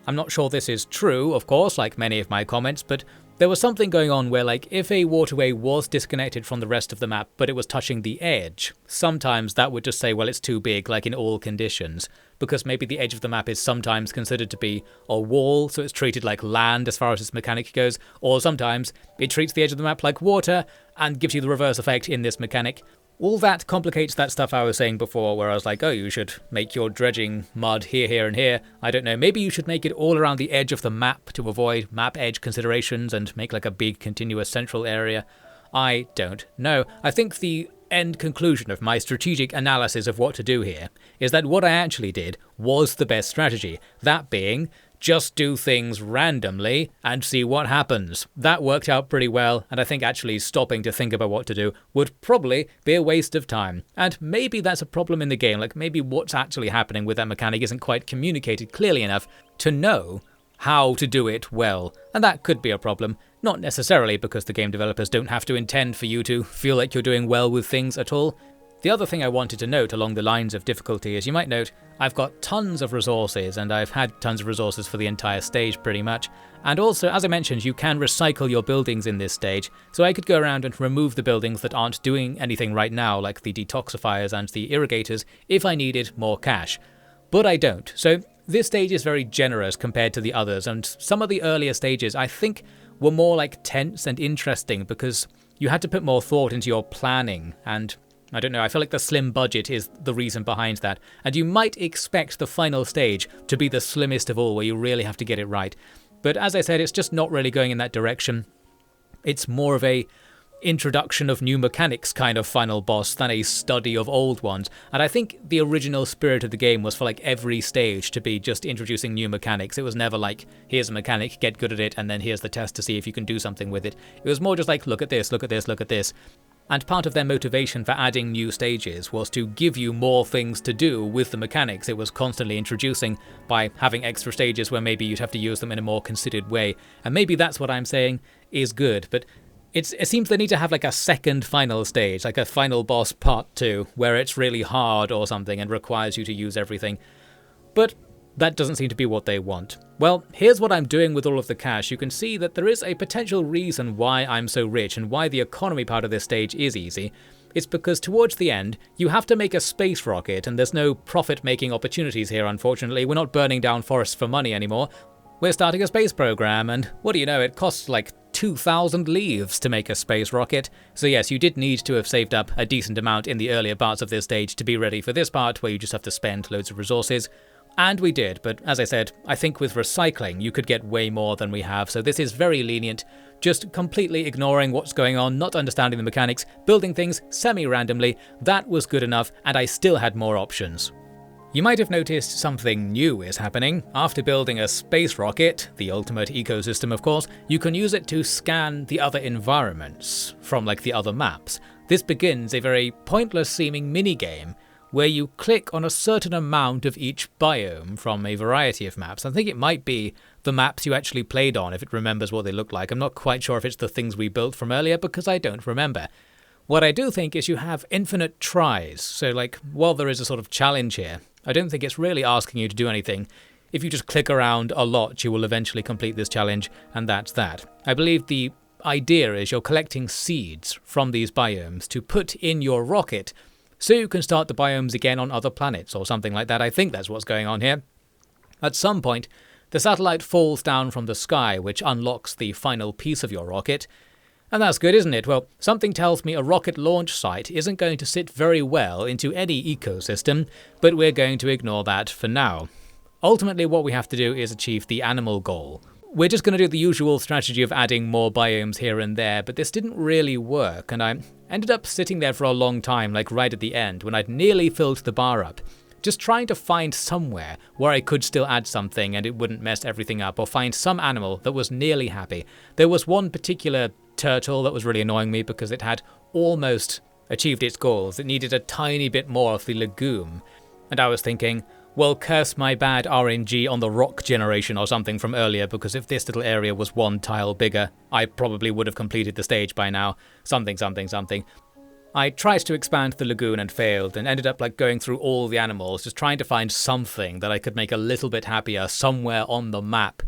I'm not sure this is true, of course, like many of my comments, but there was something going on where, like, if a waterway was disconnected from the rest of the map, but it was touching the edge, sometimes that would just say, well, it's too big, like in all conditions, because maybe the edge of the map is sometimes considered to be a wall, so it's treated like land as far as its mechanic goes, or sometimes it treats the edge of the map like water and gives you the reverse effect in this mechanic. All that complicates that stuff I was saying before, where I was like, oh, you should make your dredging mud here, here, and here. I don't know, maybe you should make it all around the edge of the map to avoid map edge considerations and make like a big continuous central area. I don't know. I think the end conclusion of my strategic analysis of what to do here is that what I actually did was the best strategy. That being, just do things randomly and see what happens. That worked out pretty well, and I think actually stopping to think about what to do would probably be a waste of time. And maybe that's a problem in the game, like maybe what's actually happening with that mechanic isn't quite communicated clearly enough to know how to do it well. And that could be a problem, not necessarily because the game developers don't have to intend for you to feel like you're doing well with things at all. The other thing I wanted to note along the lines of difficulty is, you might note, I've got tons of resources, and I've had tons of resources for the entire stage pretty much. And also, as I mentioned, you can recycle your buildings in this stage, so I could go around and remove the buildings that aren't doing anything right now, like the detoxifiers and the irrigators, if I needed more cash. But I don't, so this stage is very generous compared to the others, and some of the earlier stages I think were more like tense and interesting because you had to put more thought into your planning, and I don't know, I feel like the slim budget is the reason behind that, and you might expect the final stage to be the slimmest of all, where you really have to get it right. But as I said, it's just not really going in that direction. It's more of a introduction of new mechanics kind of final boss than a study of old ones, and I think the original spirit of the game was for like every stage to be just introducing new mechanics. It was never like, here's a mechanic, get good at it, and then here's the test to see if you can do something with it. It was more just like, look at this, look at this, look at this. And part of their motivation for adding new stages was to give you more things to do with the mechanics it was constantly introducing by having extra stages where maybe you'd have to use them in a more considered way. And maybe that's what I'm saying is good, but it seems they need to have like a second final stage, like a final boss part 2, where it's really hard or something and requires you to use everything. But that doesn't seem to be what they want. Well, here's what I'm doing with all of the cash. You can see that there is a potential reason why I'm so rich and why the economy part of this stage is easy. It's because towards the end, you have to make a space rocket, and there's no profit-making opportunities here, unfortunately. We're not burning down forests for money anymore. We're starting a space program, and what do you know, it costs like 2,000 leaves to make a space rocket. So yes, you did need to have saved up a decent amount in the earlier parts of this stage to be ready for this part, where you just have to spend loads of resources. And we did, but as I said, I think with recycling you could get way more than we have, so this is very lenient, just completely ignoring what's going on, not understanding the mechanics, building things semi-randomly. That was good enough, and I still had more options. You might have noticed something new is happening. After building a space rocket, the ultimate ecosystem of course, you can use it to scan the other environments from like the other maps. This begins a very pointless seeming minigame where you click on a certain amount of each biome from a variety of maps. I think it might be the maps you actually played on if it remembers what they look like. I'm not quite sure if it's the things we built from earlier because I don't remember. What I do think is you have infinite tries, so like while there is a sort of challenge here, I don't think it's really asking you to do anything. If you just click around a lot, you will eventually complete this challenge, and that's that. I believe the idea is you're collecting seeds from these biomes to put in your rocket so you can start the biomes again on other planets or something like that. I think that's what's going on here. At some point, the satellite falls down from the sky, which unlocks the final piece of your rocket. And that's good, isn't it? Well, something tells me a rocket launch site isn't going to sit very well into any ecosystem, but we're going to ignore that for now. Ultimately, what we have to do is achieve the animal goal. We're just going to do the usual strategy of adding more biomes here and there, but this didn't really work, and I ended up sitting there for a long time, like right at the end, when I'd nearly filled the bar up, just trying to find somewhere where I could still add something and it wouldn't mess everything up, or find some animal that was nearly happy. There was one particular turtle that was really annoying me because it had almost achieved its goals. It needed a tiny bit more of the legume, and I was thinking, well, curse my bad RNG on the rock generation or something from earlier, because if this little area was one tile bigger, I probably would have completed the stage by now. Something. I tried to expand the lagoon and failed, and ended up like going through all the animals, just trying to find something that I could make a little bit happier somewhere on the map.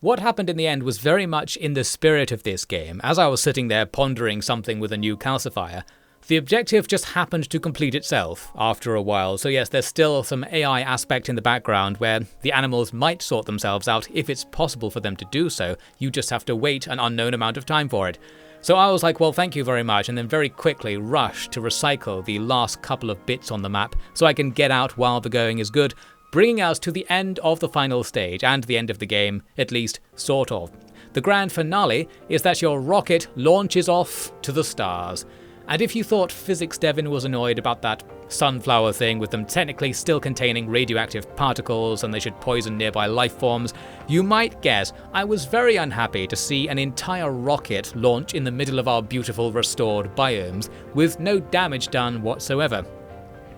What happened in the end was very much in the spirit of this game. As I was sitting there pondering something with a new calcifier, the objective just happened to complete itself after a while. So yes, there's still some AI aspect in the background where the animals might sort themselves out if it's possible for them to do so. You just have to wait an unknown amount of time for it. So I was like, well, thank you very much, and then very quickly rushed to recycle the last couple of bits on the map so I can get out while the going is good, bringing us to the end of the final stage, and the end of the game, at least sort of. The grand finale is that your rocket launches off to the stars. And if you thought Physics Devin was annoyed about that sunflower thing with them technically still containing radioactive particles and they should poison nearby life forms, you might guess I was very unhappy to see an entire rocket launch in the middle of our beautiful restored biomes with no damage done whatsoever.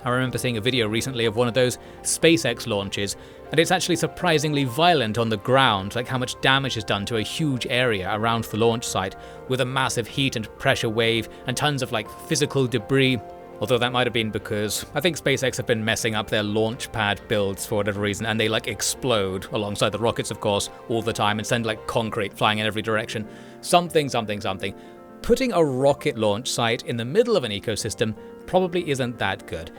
I remember seeing a video recently of one of those SpaceX launches, and it's actually surprisingly violent on the ground, like how much damage is done to a huge area around the launch site, with a massive heat and pressure wave and tons of physical debris. Although that might have been because I think SpaceX have been messing up their launch pad builds for whatever reason, and they explode alongside the rockets, of course, all the time and send concrete flying in every direction. Something. Putting a rocket launch site in the middle of an ecosystem probably isn't that good.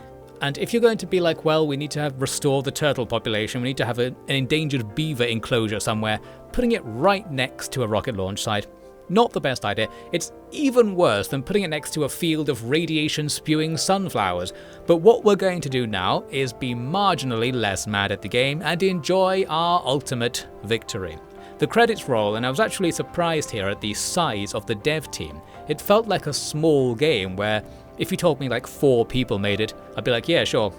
And if you're going to be well, we need to restore the turtle population, we need to have an endangered beaver enclosure somewhere, putting it right next to a rocket launch site, not the best idea. It's even worse than putting it next to a field of radiation-spewing sunflowers. But what we're going to do now is be marginally less mad at the game and enjoy our ultimate victory. The credits roll, and I was actually surprised here at the size of the dev team. It felt like a small game where if you told me 4 people made it, I'd be like, yeah, sure.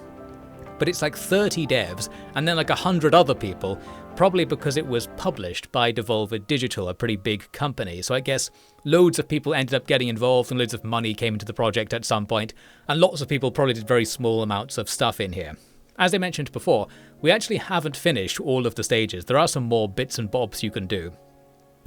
But it's 30 devs and then 100 other people, probably because it was published by Devolver Digital, a pretty big company. So I guess loads of people ended up getting involved and loads of money came into the project at some point, and lots of people probably did very small amounts of stuff in here. As I mentioned before, we actually haven't finished all of the stages. There are some more bits and bobs you can do.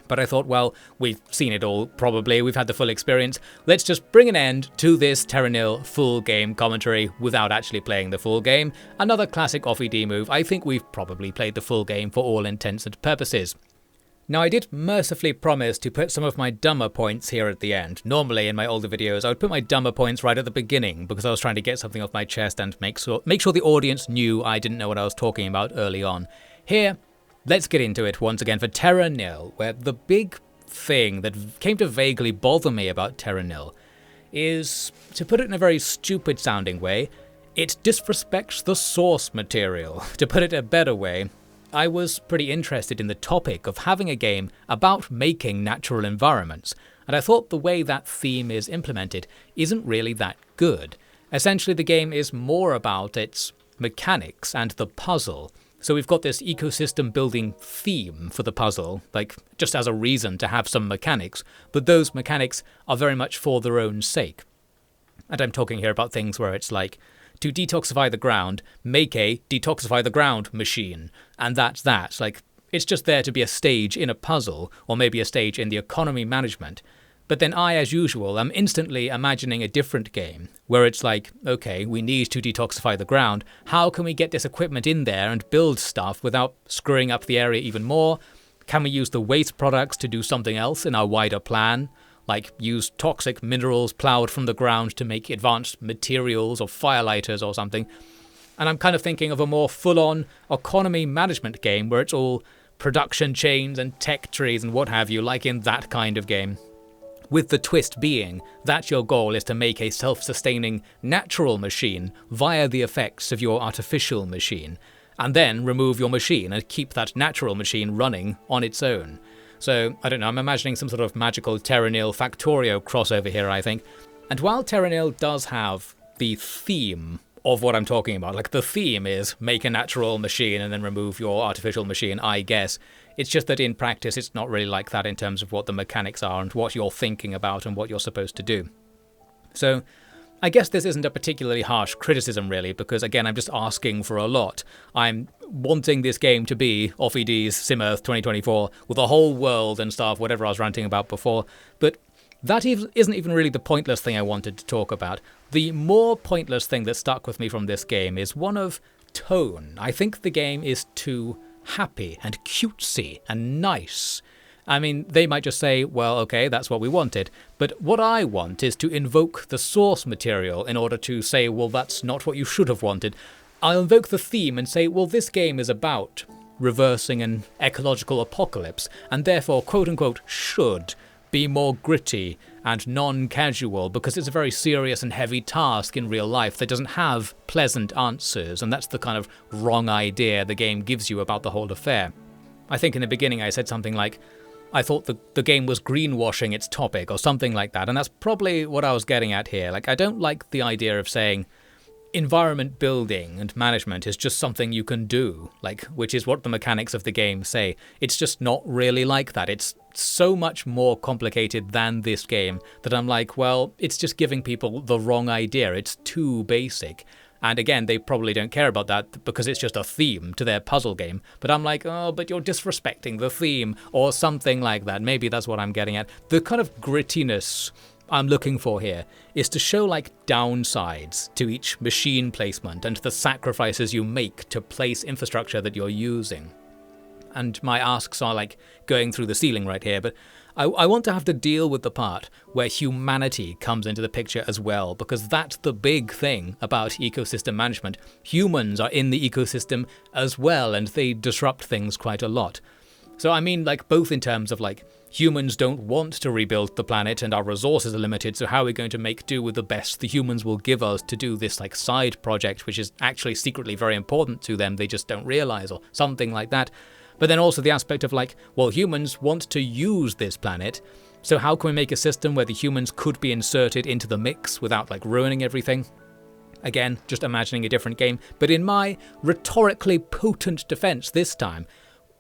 But I thought, well, we've seen it all probably, we've had the full experience, let's just bring an end to this Terra Nil full game commentary without actually playing the full game. Another classic off-ED move. I think we've probably played the full game for all intents and purposes. Now, I did mercifully promise to put some of my dumber points here at the end. Normally, in my older videos, I would put my dumber points right at the beginning because I was trying to get something off my chest and make sure the audience knew I didn't know what I was talking about early on. Here, let's get into it once again for Terra Nil, where the big thing that came to vaguely bother me about Terra Nil is, to put it in a very stupid sounding way, it disrespects the source material. To put it a better way, I was pretty interested in the topic of having a game about making natural environments, and I thought the way that theme is implemented isn't really that good. Essentially, the game is more about its mechanics and the puzzle. So we've got this ecosystem building theme for the puzzle, just as a reason to have some mechanics, but those mechanics are very much for their own sake. And I'm talking here about things where it's to detoxify the ground, make a detoxify the ground machine, and that's that. It's just there to be a stage in a puzzle, or maybe a stage in the economy management. But then I, as usual, am instantly imagining a different game, where it's okay, we need to detoxify the ground, how can we get this equipment in there and build stuff without screwing up the area even more? Can we use the waste products to do something else in our wider plan? Use toxic minerals ploughed from the ground to make advanced materials or firelighters or something. And I'm kind of thinking of a more full-on economy management game where it's all production chains and tech trees and what have you, in that kind of game. With the twist being that your goal is to make a self-sustaining natural machine via the effects of your artificial machine, and then remove your machine and keep that natural machine running on its own. So, I don't know, I'm imagining some sort of magical Terra Nil Factorio crossover here, I think. And while Terra Nil does have the theme of what I'm talking about, the theme is make a natural machine and then remove your artificial machine, I guess. It's just that in practice it's not really like that in terms of what the mechanics are and what you're thinking about and what you're supposed to do. So, I guess this isn't a particularly harsh criticism really, because again I'm just asking for a lot. I'm wanting this game to be off-ED's SimEarth 2024 with a whole world and stuff, whatever I was ranting about before, but that isn't even really the pointless thing I wanted to talk about. The more pointless thing that stuck with me from this game is one of tone. I think the game is too happy and cutesy and nice. I mean, they might just say, well, okay, that's what we wanted. But what I want is to invoke the source material in order to say, well, that's not what you should have wanted. I'll invoke the theme and say, well, this game is about reversing an ecological apocalypse, and therefore, quote-unquote, should be more gritty and non-casual, because it's a very serious and heavy task in real life that doesn't have pleasant answers, and that's the kind of wrong idea the game gives you about the whole affair. I think in the beginning I said something like, I thought the game was greenwashing its topic, or something like that, and that's probably what I was getting at here. Like, I don't like the idea of saying environment building and management is just something you can do, like, which is what the mechanics of the game say. It's just not really like that. It's so much more complicated than this game that I'm like, well, it's just giving people the wrong idea. It's too basic. And again, they probably don't care about that because it's just a theme to their puzzle game. But I'm like, oh, but you're disrespecting the theme, or something like that. Maybe that's what I'm getting at. The kind of grittiness I'm looking for here is to show like downsides to each machine placement and the sacrifices you make to place infrastructure that you're using. And my asks are like going through the ceiling right here, but I want to have to deal with the part where humanity comes into the picture as well, because that's the big thing about ecosystem management. Humans are in the ecosystem as well, and they disrupt things quite a lot. So I mean, like, both in terms of like, humans don't want to rebuild the planet and our resources are limited, so how are we going to make do with the best the humans will give us to do this like side project, which is actually secretly very important to them, they just don't realize, or something like that. But then also the aspect of like, well, humans want to use this planet, so how can we make a system where the humans could be inserted into the mix without like ruining everything? Again, just imagining a different game, but in my rhetorically potent defense this time,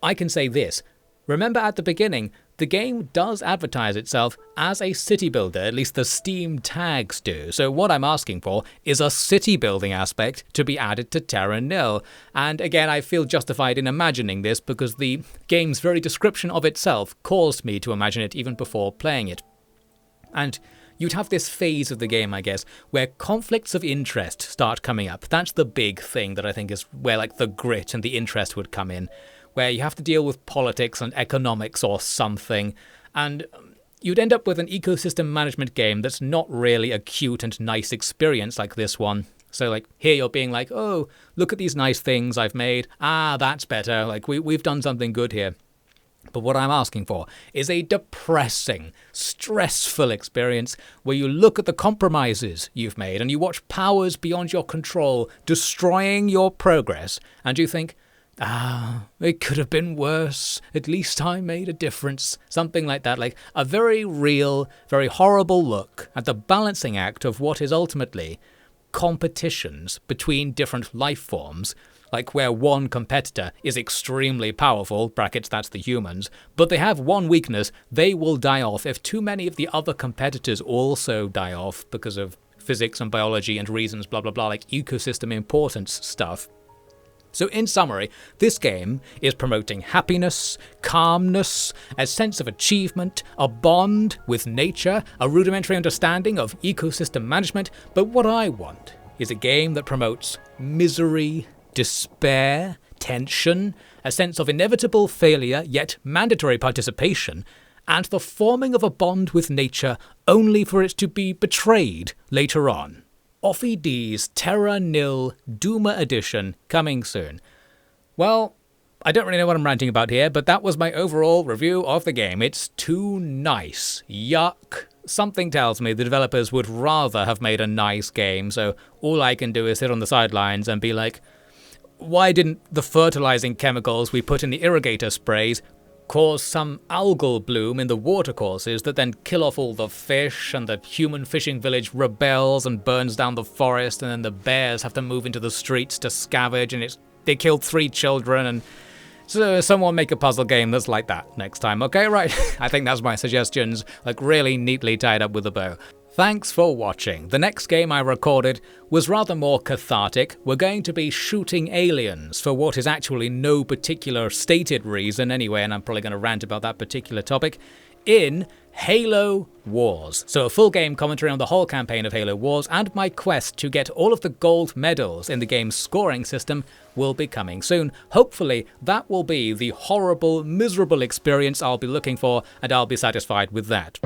I can say this. Remember at the beginning, the game does advertise itself as a city builder, at least the Steam tags do. So what I'm asking for is a city building aspect to be added to Terra Nil. And again, I feel justified in imagining this because the game's very description of itself caused me to imagine it even before playing it. And you'd have this phase of the game, I guess, where conflicts of interest start coming up. That's the big thing that I think is where like the grit and the interest would come in, where you have to deal with politics and economics or something, and you'd end up with an ecosystem management game that's not really a cute and nice experience like this one. So like here you're being like, oh, look at these nice things I've made. Ah, that's better. Like we've done something good here. But what I'm asking for is a depressing, stressful experience where you look at the compromises you've made and you watch powers beyond your control destroying your progress, and you think, it could have been worse. At least I made a difference. Something like that. Like a very real, very horrible look at the balancing act of what is ultimately competitions between different life forms, like where one competitor is extremely powerful, brackets that's the humans, but they have one weakness: they will die off if too many of the other competitors also die off because of physics and biology and reasons, blah blah blah, like ecosystem importance stuff. So in summary, this game is promoting happiness, calmness, a sense of achievement, a bond with nature, a rudimentary understanding of ecosystem management, but what I want is a game that promotes misery, despair, tension, a sense of inevitable failure yet mandatory participation, and the forming of a bond with nature only for it to be betrayed later on. Offie D's Terra Nil Doomer Edition coming soon. Well, I don't really know what I'm ranting about here, but that was my overall review of the game. It's too nice. Yuck. Something tells me the developers would rather have made a nice game, so all I can do is sit on the sidelines and be like, why didn't the fertilizing chemicals we put in the irrigator sprays cause some algal bloom in the watercourses that then kill off all the fish, and the human fishing village rebels and burns down the forest, and then the bears have to move into the streets to scavenge, and they killed 3 children, and so someone make a puzzle game that's like that next time, okay? Right, I think that's my suggestions, like really neatly tied up with a bow. Thanks for watching. The next game I recorded was rather more cathartic. We're going to be shooting aliens for what is actually no particular stated reason anyway, and I'm probably going to rant about that particular topic, in Halo Wars. So a full game commentary on the whole campaign of Halo Wars and my quest to get all of the gold medals in the game's scoring system will be coming soon. Hopefully that will be the horrible, miserable experience I'll be looking for, and I'll be satisfied with that.